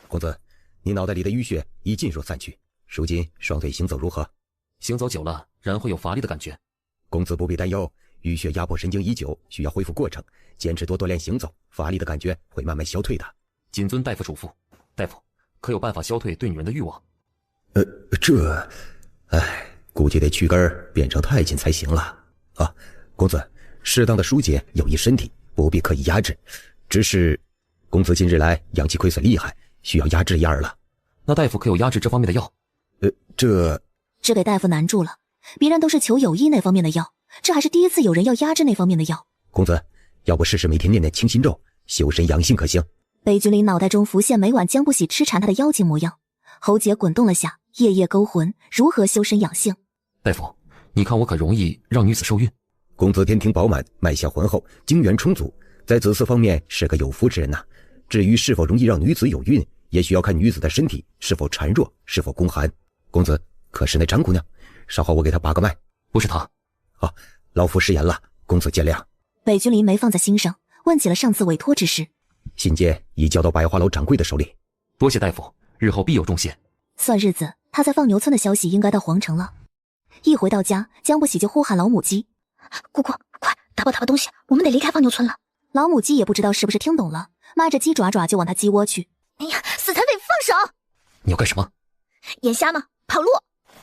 公子，你脑袋里的淤血已尽数散去，如今双腿行走如何？
行走久了，然会有乏力的感觉。
公子不必担忧，淤血压迫神经已久，需要恢复过程，坚持多锻炼行走，乏力的感觉会慢慢消退的。
谨遵大夫嘱咐。大夫，可有办法消退对女人的欲望？
估计得去根儿变成太监才行了。啊，公子，适当的疏解有益身体，不必刻意压制。只是，公子近日来阳气亏损厉害，需要压制一二了。
那大夫可有压制这方面的药？
这给大夫难住了，别人都是求有益那方面的药，这还是第一次有人要压制那方面的药。
公子，要不试试每天念念清心咒，修身养性可行？
北君临脑袋中浮现每晚江不喜痴缠他的妖精模样，喉结滚动了下，夜夜勾魂，如何修身养性？
大夫，你看我可容易让女子受孕？
公子天庭饱满，脉象浑厚，精元充足，在子嗣方面是个有福之人呐。至于是否容易让女子有孕，也需要看女子的身体是否孱弱，是否宫寒。公子，可是那张姑娘？稍后我给她把个脉。
不是她。
老夫失言了，公子见谅。
北君临没放在心上，问起了上次委托之事。
信件已交到百花楼掌柜的手里。
多谢大夫，日后必有重谢。
算日子，他在放牛村的消息应该到皇城了。一回到家，江不喜就呼喊老母鸡：“
姑姑，快打包东西，我们得离开放牛村了。”
老母鸡也不知道是不是听懂了，抹着鸡爪爪就往他鸡窝去。
哎呀，死残废，放手！
你要干什么？
眼瞎吗？跑路！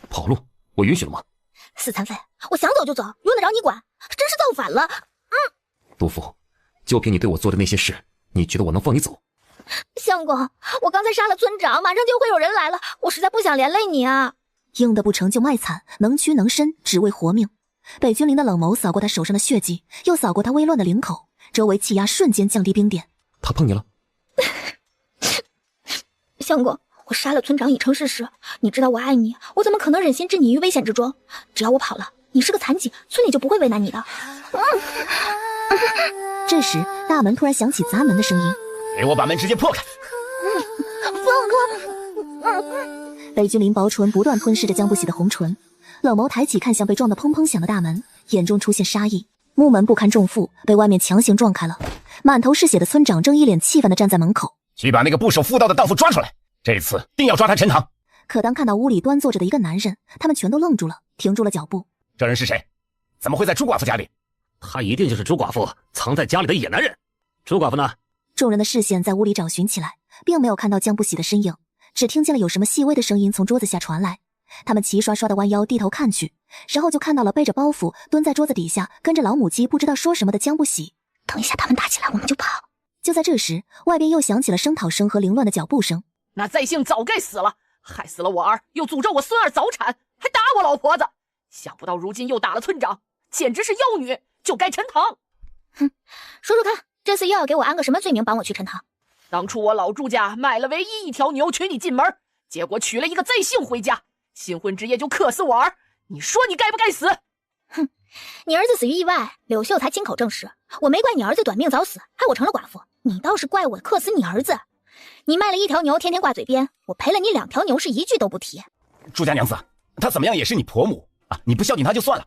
跑路？我允许了吗？
死残废，我想走就走，用得着你管？真是造反了！
杜甫，就凭你对我做的那些事，你觉得我能放你走？
相公，我刚才杀了村长，马上就会有人来了，我实在不想连累你啊。
硬的不成就卖惨，能屈能伸，只为活命。北君临的冷眸扫过他手上的血迹，又扫过他微乱的领口，周围气压瞬间降低冰点。
他碰你了？
相公，我杀了村长已成事实，你知道我爱你，我怎么可能忍心置你于危险之中？只要我跑了，你是个残疾，村里就不会为难你的。
这时大门突然响起砸门的声音，
给我把门直接破开！
放开！
北君临薄唇不断吞噬着江不喜的红唇，冷眸抬起看向被撞得砰砰响的大门，眼中出现杀意。木门不堪重负，被外面强行撞开了。满头是血的村长正一脸气愤地站在门口，
去把那个不守妇道的荡妇抓出来，这次定要抓他陈塘。
可当看到屋里端坐着的一个男人，他们全都愣住了，停住了脚步。
这人是谁？怎么会在朱寡妇家里？
他一定就是朱寡妇藏在家里的野男人。朱寡妇呢？
众人的视线在屋里找寻起来，并没有看到江不喜的身影，只听见了有什么细微的声音从桌子下传来。他们齐刷刷地弯腰低头看去，然后就看到了背着包袱蹲在桌子底下跟着老母鸡不知道说什么的江不喜。
等一下他们打起来我们就跑。
就在这时，外边又响起了声讨声和凌乱的脚步声。
那在姓早该死了，害死了我儿，又诅咒我孙儿早产，还打我老婆子。想不到如今又打了村长，简直是妖女，就该沉塘。
哼，说说看，这次又要给我安个什么罪名，绑我去沉塘？
当初我老朱家卖了唯一一条牛娶你进门，结果娶了一个贼姓回家，新婚之夜就克死我儿，你说你该不该死？
哼，你儿子死于意外，柳秀才亲口证实，我没怪你儿子短命早死，害我成了寡妇，你倒是怪我克死你儿子。你卖了一条牛，天天挂嘴边，我赔了你2条牛，是一句都不提。
朱家娘子，她怎么样也是你婆母啊，你不孝敬她就算了，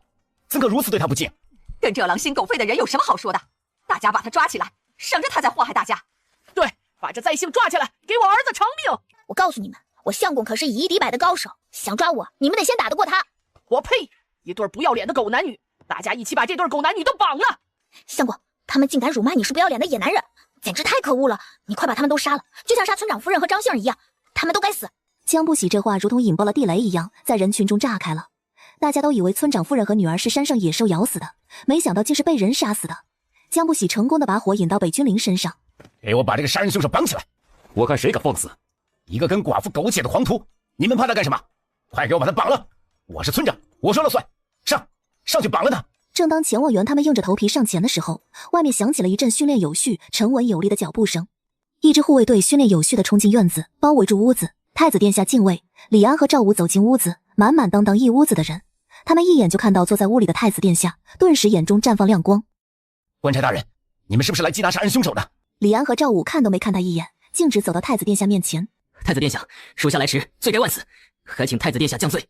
怎可如此对她不敬？
跟这狼心狗肺的人有什么好说的？大家把他抓起来，省着他再祸害大家。
对，把这在姓抓起来，给我儿子偿命！
我告诉你们，我相公可是以一敌百的高手，想抓我，你们得先打得过他。
我呸！一对不要脸的狗男女，大家一起把这对狗男女都绑了！
相公，他们竟敢辱骂你是不要脸的野男人，简直太可恶了！你快把他们都杀了，就像杀村长夫人和张杏儿一样，他们都该死！
江不喜这话如同引爆了地雷一样，在人群中炸开了。大家都以为村长夫人和女儿是山上野兽咬死的，没想到竟是被人杀死的。江不喜成功的把火引到北君临身上，
给我把这个杀人凶手绑起来！
我看谁敢放肆！
一个跟寡妇苟且的狂徒，你们怕他干什么？快给我把他绑了！我是村长，我说了算，上去绑了他！
正当钱望元他们硬着头皮上前的时候，外面响起了一阵训练有序、沉稳有力的脚步声。一支护卫队训练有序地冲进院子，包围住屋子。太子殿下敬卫李安和赵武走进屋子，满满当当一屋子的人。他们一眼就看到坐在屋里的太子殿下，顿时眼中绽放亮光。
官差大人，你们是不是来缉拿杀人凶手的？
李安和赵武看都没看他一眼，径直走到太子殿下面前。
太子殿下，属下来迟，罪该万死，还请太子殿下降罪。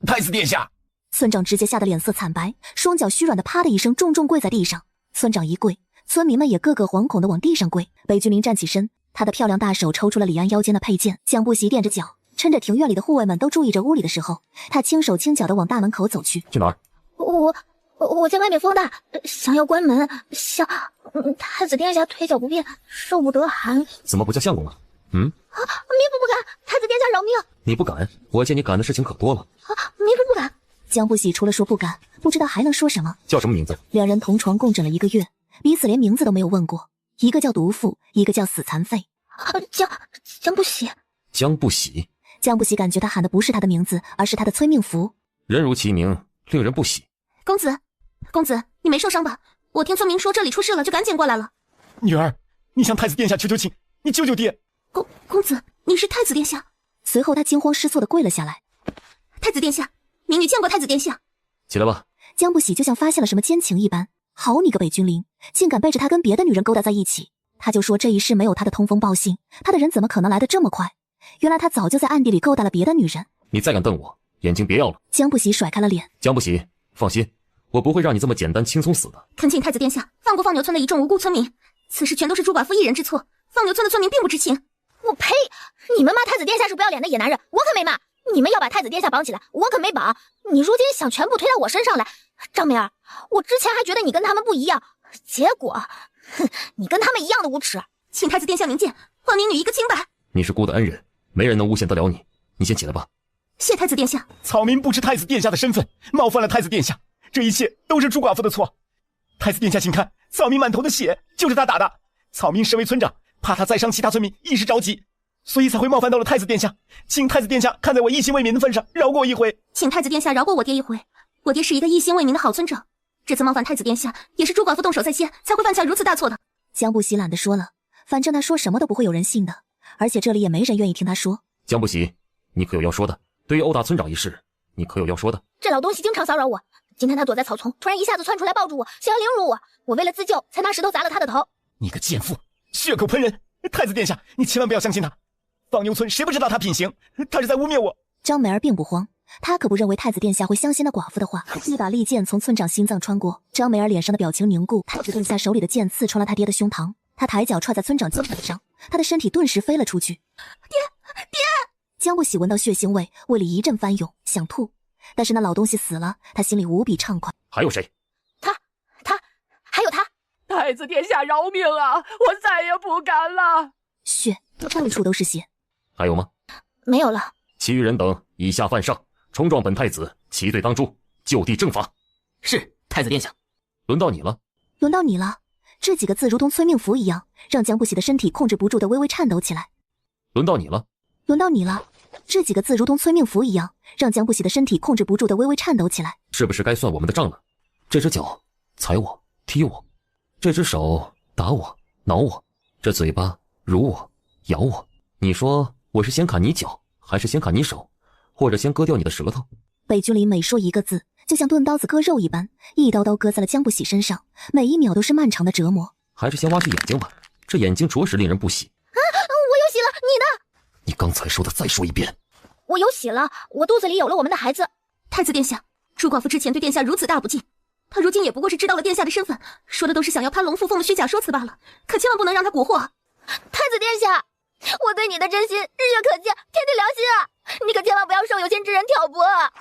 太子殿下！
村长直接吓得脸色惨白，双脚虚软的啪的一声重重跪在地上。村长一跪，村民们也个个惶恐的往地上跪。北君临站起身，他的漂亮大手抽出了李安腰间的佩剑。江不习垫着脚，趁着庭院里的护卫们都注意着屋里的时候，他轻手轻脚的往大门口走去。
去哪儿？
我见外面风大，想要关门，太子殿下腿脚不便，受不得寒。
怎么不叫相公啊？
民妇不敢，太子殿下饶命！
你不敢？我见你敢的事情可多了。
民妇不敢。
江不喜除了说不敢，不知道还能说什么。
叫什么名字？
两人同床共枕了1个月，彼此连名字都没有问过。一个叫毒妇，一个叫死残废。
江不喜。
江不喜。
江不喜感觉他喊的不是他的名字，而是他的催命符。
人如其名，令人不喜。
公子，你没受伤吧？我听村民说这里出事了，就赶紧过来了。
女儿，你向太子殿下求求情，你救救爹。
公子，你是太子殿下？
随后他惊慌失措地跪了下来。
太子殿下，民女见过太子殿下。
起来吧。
江不喜就像发现了什么奸情一般，好你个北君临，竟敢背着他跟别的女人勾搭在一起。他就说这一世没有他的通风报信，他的人怎么可能来得这么快？原来他早就在暗地里勾搭了别的女人。
你再敢瞪我，眼睛别要了。
江不喜甩开了脸。
江不喜，放心，我不会让你这么简单轻松死的。
恳请太子殿下放过放牛村的一众无辜村民，此事全都是朱寡妇一人之错，放牛村的村民并不知情。
我呸！你们骂太子殿下是不要脸的野男人，我可没骂。你们要把太子殿下绑起来，我可没绑。你如今想全部推到我身上来，张梅儿，我之前还觉得你跟他们不一样，结果，你跟他们一样的无耻。
请太子殿下明鉴，还民女一个清白。
你是姑的恩人，没人能诬陷得了你。你先起来吧。
谢太子殿下。
草民不知太子殿下的身份，冒犯了太子殿下，这一切都是朱寡妇的错。太子殿下，请看，草民满头的血就是他打的。草民身为村长，怕他再伤其他村民，一时着急，所以才会冒犯到了太子殿下。请太子殿下看在我一心为民的份上，饶过我一回。
请太子殿下饶过我爹一回，我爹是一个一心为民的好村长，这次冒犯太子殿下，也是朱寡妇动手在先，才会犯下如此大错的。
江不喜懒得说了，反正他说什么都不会有人信的，而且这里也没人愿意听他说。
江不喜，你可有要说的？对于殴打村长一事，你可有要说的？
这老东西经常骚扰我，今天他躲在草丛，突然一下子窜出来抱住我，想要凌辱我，我为了自救才拿石头砸了他的头。
你个贱妇，血口喷人！太子殿下，你千万不要相信他。放牛村谁不知道他品行？他是在污蔑我。
张梅儿并不慌，她可不认为太子殿下会相信那寡妇的话。一把利剑从村长心脏穿过，张梅儿脸上的表情凝固。太子殿下手里的剑刺穿了他爹的胸膛，他抬脚踹在村长肩膀上，他的身体顿时飞了出去。
爹！
江不喜闻到血腥味，胃里一阵翻涌，想吐。但是那老东西死了，他心里无比畅快。
还有谁？
还有他。
太子殿下饶命啊！我再也不敢了。
血，到处都是血。
还有吗？
没有了。
其余人等以下犯上，冲撞本太子，齐队当诛，就地正法。
是太子殿下。
轮到你了。
轮到你了。这几个字如同催命符一样，让江不喜的身体控制不住的微微颤抖起来。
轮到你了。
轮到你了。这几个字如同催命符一样，让江不喜的身体控制不住的微微颤抖起来。
是不是该算我们的账了？这只脚踩我踢我，这只手打我挠我，这嘴巴辱我咬我，你说我是先砍你脚还是先砍你手，或者先割掉你的舌头？
北君临每说一个字，就像钝刀子割肉一般，一刀刀割在了江不喜身上，每一秒都是漫长的折磨。
还是先挖去眼睛吧，这眼睛着实令人不喜。
我有喜了，你呢？
你刚才说的再说一遍。
我有喜了，我肚子里有了我们的孩子。
太子殿下，朱寡妇之前对殿下如此大不敬，她如今也不过是知道了殿下的身份，说的都是想要攀龙附凤的虚假说辞罢了，可千万不能让她蛊惑。
太子殿下，我对你的真心日月可见，天地良心啊！你可千万不要受有心之人挑拨啊！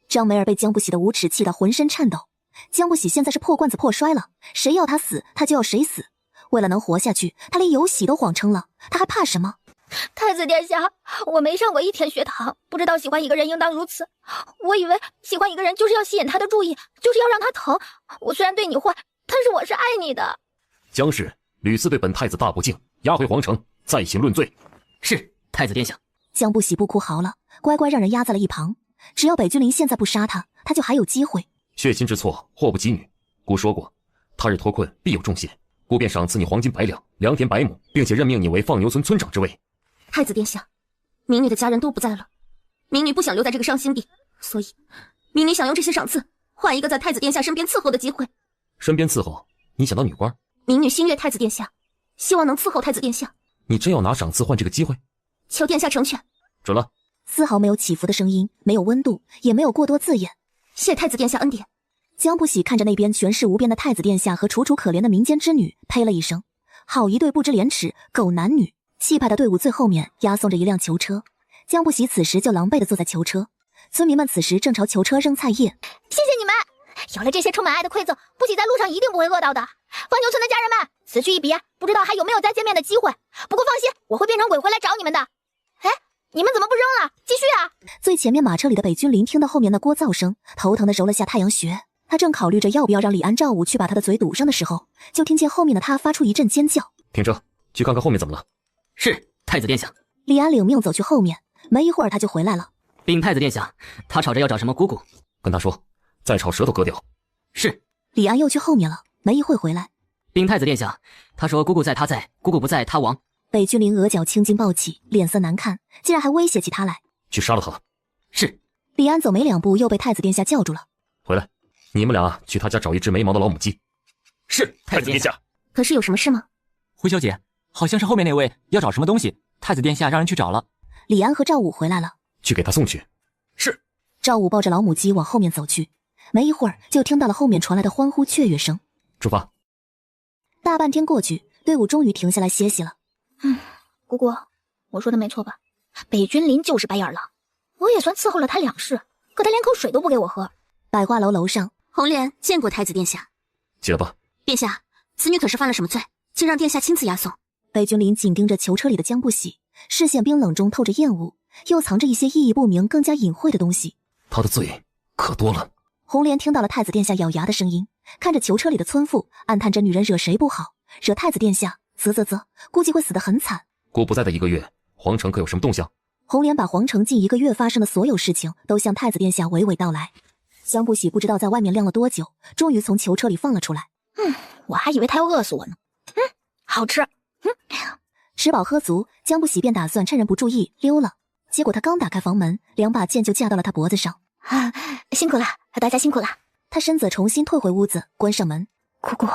张梅儿被江不喜的无耻气得浑身颤抖。江不喜现在是破罐子破摔了，谁要他死，他就要谁死。为了能活下去，他连有喜都谎称了，他还怕什么？
太子殿下，我没上过一天学堂，不知道喜欢一个人应当如此。我以为喜欢一个人就是要吸引他的注意，就是要让他疼。我虽然对你坏，但是我是爱你的。
江氏屡次对本太子大不敬，押回皇城，再行论罪。
是，太子殿下。
江不喜不哭嚎了，乖乖让人压在了一旁。只要北君临现在不杀他，他就还有机会。
血亲之错，祸不及女。姑说过，他日脱困必有重谢，姑便赏赐你黄金100两，良田100亩，并且任命你为放牛村村长之位。
太子殿下，民女的家人都不在了，民女不想留在这个伤心地，所以民女想用这些赏赐换一个在太子殿下身边伺候的机会。
身边伺候？你想当女官？
民女心悦太子殿下，希望能伺候太子殿下。
你真要拿赏赐换这个机会？
求殿下成全。
准了。
丝毫没有起伏的声音，没有温度，也没有过多字眼。
谢太子殿下恩典。
江不喜看着那边权势无边的太子殿下和楚楚可怜的民间之女，呸了一声。好一对不知廉耻狗男女。气派的队伍最后面押送着一辆囚车，江不喜此时就狼狈地坐在囚车，村民们此时正朝囚车扔菜叶。
谢谢你们，有了这些充满爱的馈赠，不喜在路上一定不会饿到的。放牛村的家人们，此去一别，不知道还有没有再见面的机会。不过放心，我会变成鬼回来找你们的。哎，你们怎么不扔了？继续啊！
最前面马车里的北君临听到后面的聒噪声，头疼地揉了下太阳穴。他正考虑着要不要让李安赵武去把他的嘴堵上的时候，就听见后面的他发出一阵尖叫。
停车，去看看后面怎么了。
是，太子殿下。
李安领命走去后面，没一会儿他就回来了。
禀太子殿下，他吵着要找什么姑姑，
跟他说再吵舌头割掉。
是。
李安又去后面了，没一会回来。
禀太子殿下，他说姑姑在他在，姑姑不在他亡。
北君临额角青筋暴起，脸色难看，竟然还威胁起他来。
去杀了他。
是。
李安走没2步又被太子殿下叫住了。
回来，你们俩去他家找一只没毛的老母鸡。
是，太子殿下。
可是有什么事吗？
回小姐，好像是后面那位要找什么东西，太子殿下让人去找了。
李安和赵武回来了，
去给他送去。
是。
赵武抱着老母鸡往后面走去，没一会儿就听到了后面传来的欢呼雀跃声。
出发。
大半天过去，队伍终于停下来歇息了。
姑姑，我说的没错吧？北君临就是白眼狼，我也算伺候了他2世，可他连口水都不给我喝。
百花楼楼上，
红莲见过太子殿下。
起来吧。
殿下，此女可是犯了什么罪？竟让殿下亲自押送。
北君临紧盯着囚车里的江不喜，视线冰冷中透着厌恶，又藏着一些意义不明、更加隐晦的东西。
他的罪可多了。
红莲听到了太子殿下咬牙的声音，看着囚车里的村妇，暗叹这女人惹谁不好，惹太子殿下，估计会死得很惨。
姑不在的1个月，皇城可有什么动向？
红莲把皇城近1个月发生的所有事情都向太子殿下娓娓道来。江不喜不知道在外面晾了多久，终于从囚车里放了出来。
我还以为他要饿死我呢。好吃。
吃饱喝足，江不喜便打算趁人不注意溜了。结果他刚打开房门，2把剑就架到了他脖子上。
辛苦了，大家辛苦了。
他身子重新退回屋子，关上门。
姑姑，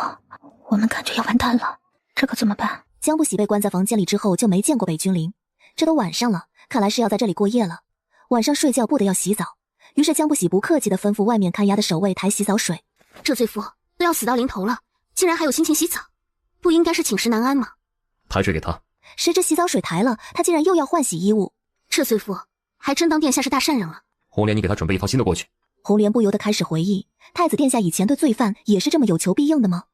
我们感觉要完蛋了，这可怎么办？
江不喜被关在房间里之后就没见过北君临，这都晚上了，看来是要在这里过夜了。晚上睡觉不得要洗澡，于是江不喜不客气地吩咐外面看押的守卫抬洗澡水。
这罪妇都要死到临头了，竟然还有心情洗澡，不应该是寝食难安吗？
抬水给他。
谁知洗澡水抬了，他竟然又要换洗衣物。
这罪妇还真当殿下是大善人了。
红莲，你给他准备一套新的过去。
红莲不由得开始回忆，太子殿下以前对罪犯也是这么有求必应的吗？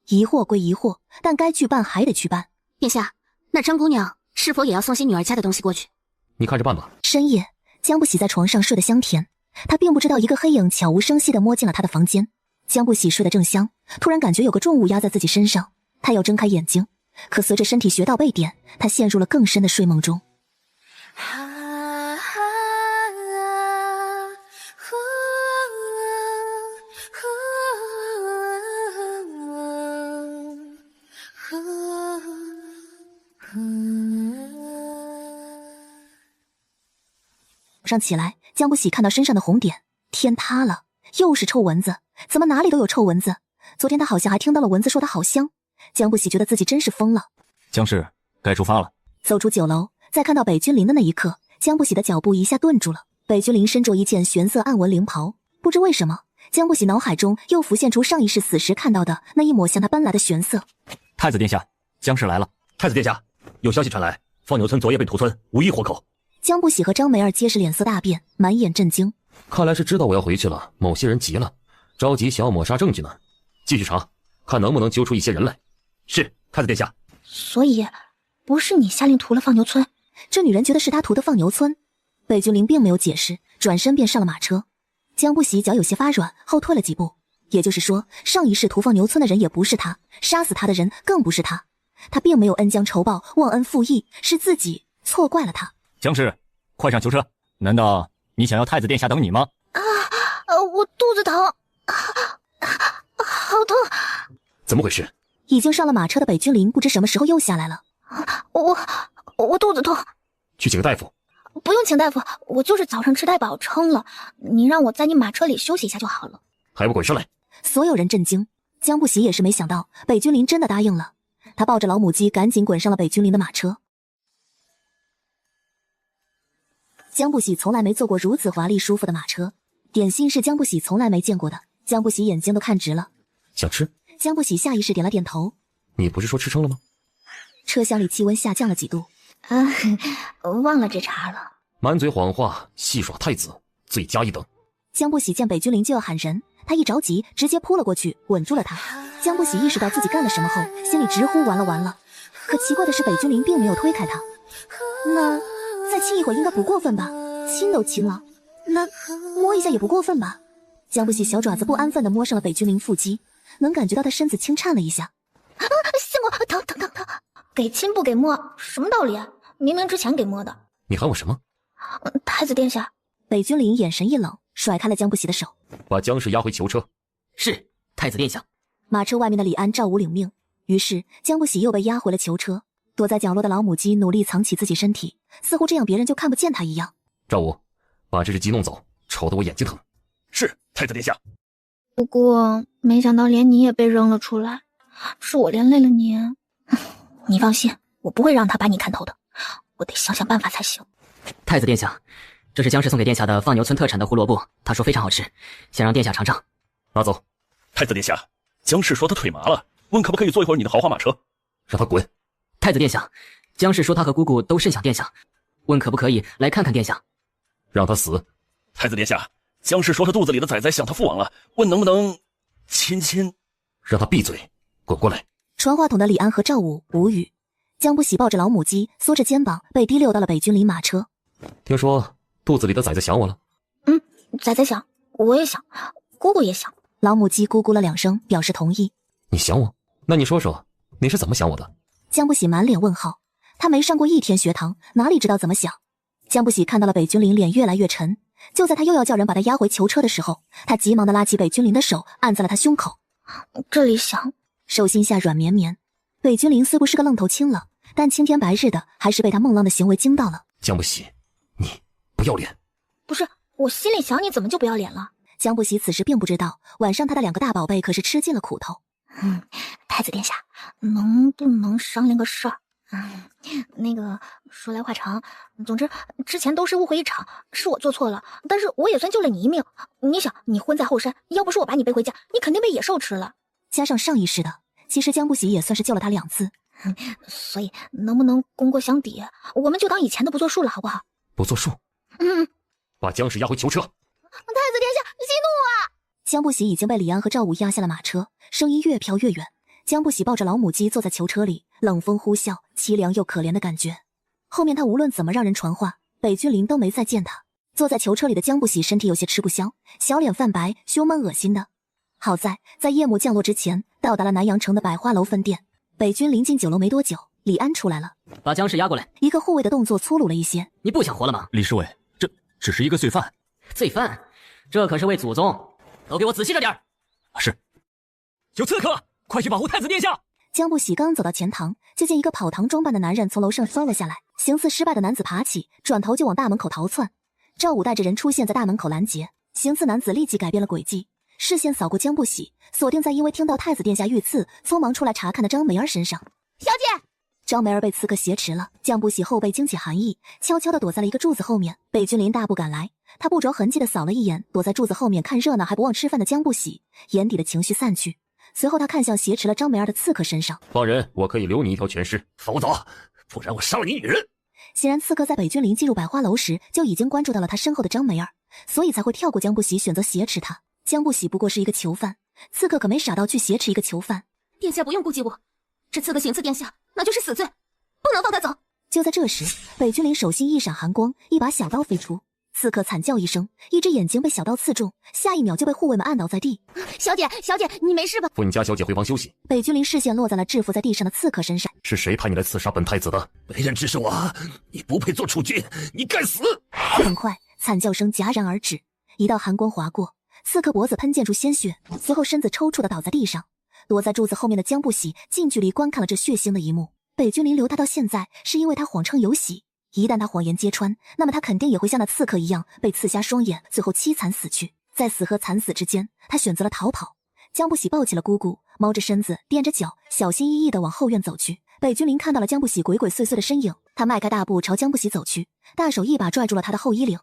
疑惑归疑惑，但该去办还得去办。
殿下，那张姑娘是否也要送些女儿家的东西过去？
你看着办吧。
深夜，江不喜在床上睡得香甜，他并不知道一个黑影悄无声息地摸进了他的房间。江不喜睡得正香，突然感觉有个重物压在自己身上，他要睁开眼睛，可随着身体穴道被点，他陷入了更深的睡梦中。早上起来，江不喜看到身上的红点，天塌了，又是臭蚊子，怎么哪里都有臭蚊子？昨天他好像还听到了蚊子说的好香。江不喜觉得自己真是疯了。
江氏，该出发了。
走出酒楼，在看到北君临的那一刻，江不喜的脚步一下顿住了。北君临身着一件玄色暗纹绫袍，不知为什么，江不喜脑海中又浮现出上一世死时看到的那一抹向他奔来的玄色。
太子殿下，江氏来了。
太子殿下，有消息传来，放牛村昨夜被屠村，无一活口。
江不喜和张梅儿皆是脸色大变，满眼震惊。
看来是知道我要回去了，某些人急了，着急想要抹杀证据呢。继续查，看能不能揪出一些人来。
是，太子殿下。
所以，不是你下令屠了放牛村？
这女人觉得是她屠的放牛村。北君临并没有解释，转身便上了马车。江不喜脚有些发软，后退了几步。也就是说，上一世屠放牛村的人也不是他，杀死他的人更不是他。他并没有恩将仇报、忘恩负义，是自己错怪了他。
江氏，快上囚车！难道你想要太子殿下等你吗？
我肚子疼，好痛！
怎么回事？
已经上了马车的北君临不知什么时候又下来了。
我肚子痛，
去请个大夫。
不用请大夫，我就是早上吃太饱撑了，你让我在你马车里休息一下就好了。
还不滚上来！
所有人震惊，江不喜也是没想到北君临真的答应了。他抱着老母鸡赶紧滚上了北君临的马车。江不喜从来没坐过如此华丽舒服的马车，点心是江不喜从来没见过的，江不喜眼睛都看直了。
想吃？
江不喜下意识点了点头。
你不是说吃撑了吗？
车厢里气温下降了几度。
忘了这茬了。
满嘴谎话，戏耍太子，罪加一等。
江不喜见北君临就要喊人，他一着急直接扑了过去，吻住了他。江不喜意识到自己干了什么后，心里直呼完了。可奇怪的是，北君临并没有推开他。那再亲一会儿应该不过分吧？亲都亲了，那摸一下也不过分吧？江不喜小爪子不安分地摸上了北君临腹肌，能感觉到他身子轻颤了一下。
信我，疼！给亲不给摸，什么道理啊？明明之前给摸的。
你喊我什么？
太子殿下。
北君临眼神一冷，甩开了江不喜的手，
把江氏押回囚车。
是，太子殿下。
马车外面的李安照武领命，于是江不喜又被押回了囚车。躲在角落的老母鸡努力藏起自己身体，似乎这样别人就看不见它一样。
赵武，把这只鸡弄走，吵得我眼睛疼。
是，太子殿下。
不过没想到连你也被扔了出来，是我连累了你。你放心，我不会让他把你看透的，我得想想办法才行。
太子殿下，这是江氏送给殿下的放牛村特产的胡萝卜，他说非常好吃，想让殿下尝尝。
拿走。
太子殿下，江氏说他腿麻了，问可不可以坐一会儿你的豪华马车。
让他滚。
太子殿下，江氏说他和姑姑都甚想殿下，问可不可以来看看殿下。
让他死。
太子殿下，江氏说他肚子里的崽崽想他父王了，问能不能亲亲。
让他闭嘴，滚过来。
传话筒的李安和赵武无语。江不喜抱着老母鸡，缩着肩膀被提溜到了北君临马车。
听说肚子里的崽崽想我了？
崽崽想，我也想，姑姑也想。
老母鸡咕咕了2声，表示同意。
你想我？那你说说，你是怎么想我的？
江不喜满脸问号，他没上过1天学堂，哪里知道怎么想？江不喜看到了北君临脸越来越沉，就在他又要叫人把他押回囚车的时候，他急忙地拉起北君临的手，按在了他胸口。
这里想，
手心下软绵绵。北君临似乎是个愣头青了，但青天白日的，还是被他孟浪的行为惊到了。
江不喜，你不要脸！
不是，我心里想你怎么就不要脸了？
江不喜此时并不知道，晚上他的2个大宝贝可是吃尽了苦头。
太子殿下，能不能商量个事儿？那个说来话长，总之之前都是误会一场，是我做错了，但是我也算救了你一命。你想，你婚在后山，要不是我把你背回家，你肯定被野兽吃了。
加上上一世的，其实江不喜也算是救了他2次。
所以能不能功过相抵？我们就当以前的不作数了，好不好？
不作数。把江氏押回囚车。
太子殿下，息怒啊！
江不喜已经被李安和赵武压下了马车，声音越飘越远。江不喜抱着老母鸡坐在囚车里，冷风呼啸，凄凉又可怜的感觉。后面他无论怎么让人传话，北君临都没再见他。坐在囚车里的江不喜身体有些吃不消，小脸泛白，胸闷恶心的。好在夜幕降落之前，到达了南阳城的百花楼分店。北君临近酒楼没多久，李安出来了，
把僵尸押过来。
一个护卫的动作粗鲁了一些。
你不想活了吗？
李侍卫，这只是一个罪犯。
罪犯？这可是为祖宗，都给我仔细着点。
是。
有刺客，快去保护太子殿下！
江不喜刚走到前堂，就见一个跑堂装扮的男人从楼上摔了下来。行刺失败的男子爬起，转头就往大门口逃窜。赵武带着人出现在大门口拦截，行刺男子立即改变了轨迹，视线扫过江不喜，锁定在因为听到太子殿下遇刺，匆忙出来查看的张梅儿身上。
小姐，
张梅儿被刺客挟持了，江不喜后背惊起寒意，悄悄地躲在了一个柱子后面。北君临大步赶来，他不着痕迹地扫了一眼躲在柱子后面看热闹还不忘吃饭的江不喜，眼底的情绪散去。随后他看向挟持了张梅儿的刺客身上，
放人，我可以留你一条全尸。
放我走，不然我杀了你女人！
显然刺客在北君临进入百花楼时就已经关注到了他身后的张梅儿，所以才会跳过江不喜选择挟持他。江不喜不过是一个囚犯，刺客可没傻到去挟持一个囚犯。
殿下不用顾忌我，这刺客行刺殿下，那就是死罪，不能放他走。
就在这时，北君临手心一闪寒光，一把小刀飞出，刺客惨叫一声，一只眼睛被小刀刺中，下一秒就被护卫们按倒在地。
小姐，你没事吧？
扶你家小姐回房休息。
北君临视线落在了制服在地上的刺客身上。
是谁派你来刺杀本太子的？
没人指使我，你不配做储君，你该死！
很快，惨叫声戛然而止，一道寒光划过，刺客脖子喷溅出鲜血，随后身子抽搐的倒在地上。躲在柱子后面的江不喜近距离观看了这血腥的一幕。北君临留他到现在，是因为他谎称有喜，一旦他谎言揭穿，那么他肯定也会像那刺客一样被刺瞎双眼，最后凄惨死去。在死和惨死之间，他选择了逃跑。江不喜抱起了姑姑，猫着身子，踮着脚，小心翼翼地往后院走去。北君临看到了江不喜鬼鬼祟祟的身影，他迈开大步朝江不喜走去，大手一把拽住了他的后衣领。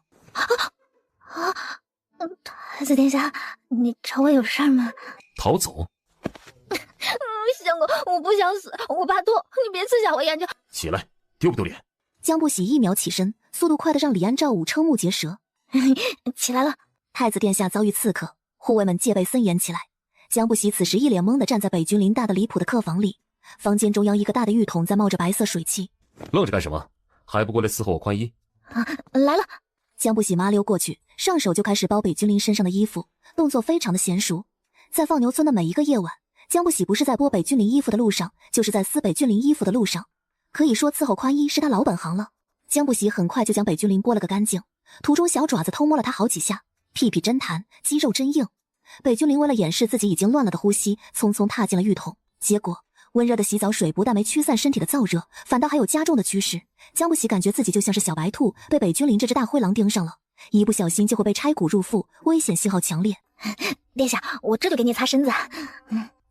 太子殿下，你找我有事儿吗？
逃走？
相公，我不想死，我拜托你别刺瞎我眼睛。
起来，丢不丢脸？
江不喜一秒起身，速度快得让李安、赵武瞠目结舌。
起来了。
太子殿下遭遇刺客，护卫们戒备森严起来。江不喜此时一脸懵地站在北君临大的离谱的客房里，房间中央一个大的浴桶在冒着白色水汽。
愣着干什么？还不过来伺候我宽衣？
来了。
江不喜麻溜过去，上手就开始剥北君临身上的衣服，动作非常的娴熟。在放牛村的每一个夜晚，江不喜不是在剥北君临衣服的路上，就是在撕北君临衣服的路上。可以说伺候宽衣是他老本行了。江不喜很快就将北君临剥了个干净，途中小爪子偷摸了他好几下，屁屁真弹，肌肉真硬。北君临为了掩饰自己已经乱了的呼吸，匆匆踏进了浴桶，结果温热的洗澡水不但没驱散身体的燥热，反倒还有加重的趋势。江不喜感觉自己就像是小白兔被北君临这只大灰狼盯上了，一不小心就会被拆骨入腹，危险信号强烈。
殿下，我这就给你擦身子。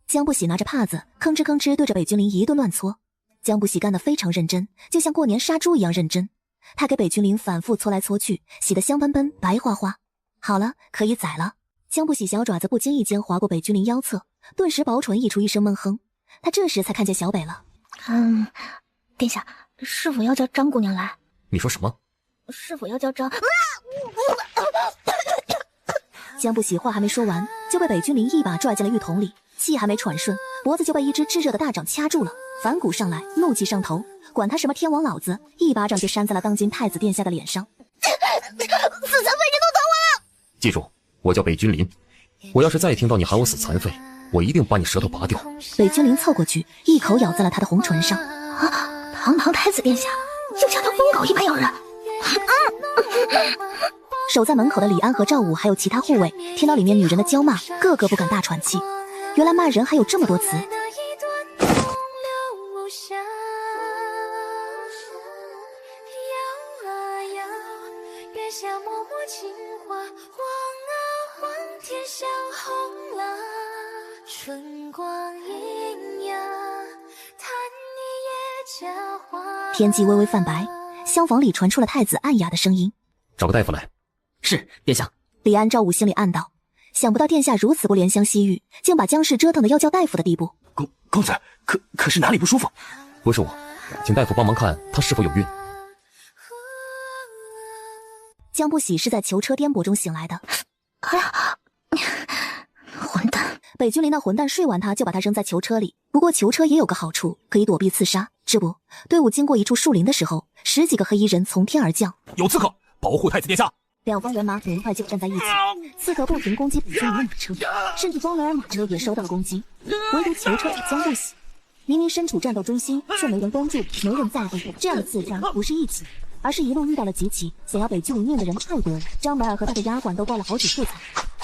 江不喜拿着帕子吭哧吭哧对着北君临一顿乱搓。江不喜干得非常认真，就像过年杀猪一样认真。他给北君临反复搓来搓去，洗得香喷喷白花花。好了，可以宰了。江不喜小爪子不经意间划过北君临腰侧，顿时薄唇溢出一声闷哼。他这时才看见小北了。
殿下，是否要叫张姑娘来？
你说什么？
是否要叫张？
江不喜话还没说完，就被北君临一把拽进了浴桶里，气还没喘顺，脖子就被一只炙热的大掌掐住了，反骨上来，怒气上头，管他什么天王老子，一巴掌就扇在了当今太子殿下的脸上。
死残废，人都走我了！
记住，我叫北君临，我要是再听到你喊我死残废，我一定把你舌头拔掉。
北君临凑过去，一口咬在了他的红唇上。
堂堂太子殿下，就像条疯狗一般咬人。
守在门口的李安和赵武还有其他护卫，听到里面女人的娇骂，个个不敢大喘气。原来骂人还有这么多词。天际微微泛白，厢房里传出了太子暗哑的声音：“
找个大夫来。”
是，殿下。
李安、赵武心里暗道，想不到殿下如此不怜香惜玉，竟把僵尸折腾的要叫大夫的地步。
公子，可是哪里不舒服？
不是我，请大夫帮忙看他是否有孕。
江不喜是在囚车颠簸中醒来的。
哎呀，混蛋！
北君临那混蛋睡完他就把他扔在囚车里。不过囚车也有个好处，可以躲避刺杀。这不，队伍经过一处树林的时候，10几个黑衣人从天而降。
有刺客，保护太子殿下！
两方人马很快就站在一起，刺客不停攻击北京营的马车，甚至庄园儿马车也受到了攻击。唯独囚车江不喜，明明身处战斗中心，却没人关注，没人在乎。这样的刺杀不是一起，而是一路遇到了几起，想要北居里面的人太多了。张白儿和他的丫鬟都报了好几处彩，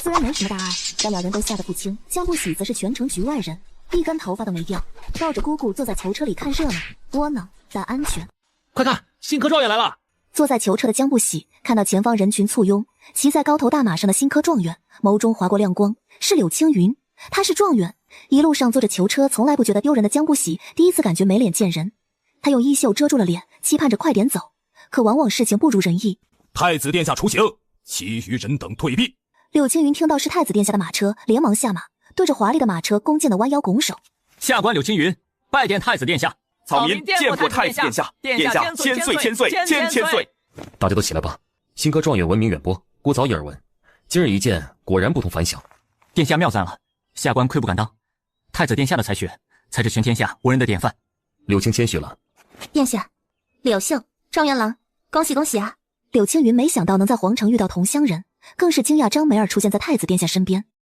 虽然没什么大碍，但两人都吓得不轻。江不喜则是全城局外人，一根头发都没掉，抱着姑姑坐在囚车里看热闹，窝囊但安全。
快看，新科状元来了！
坐在囚车的江不喜看到前方人群簇拥，骑在高头大马上的新科状元眸中划过亮光，是柳青云。他是状元，一路上坐着囚车从来不觉得丢人的江不喜第一次感觉没脸见人。他用衣袖遮住了脸，期盼着快点走，可往往事情不如人意。
太子殿下出行，其余人等退避。
柳青云听到是太子殿下的马车，连忙下马，对着华丽的马车恭敬地弯腰拱手。
下官柳青云拜见太子殿下。
草民见过太子殿下，殿下千岁千岁千岁。
大家都起来吧。新科状元闻名远播，孤早已耳闻，今日一见，果然不同凡响。
殿下妙赞了，下官愧不敢当。太子殿下的才学，才是全天下无人的典范。
柳青谦虚了。
殿下，柳姓状元郎，恭喜恭喜啊！
柳青云没想到能在皇城遇到同乡人，更是惊讶张梅儿出现在太子殿下身边。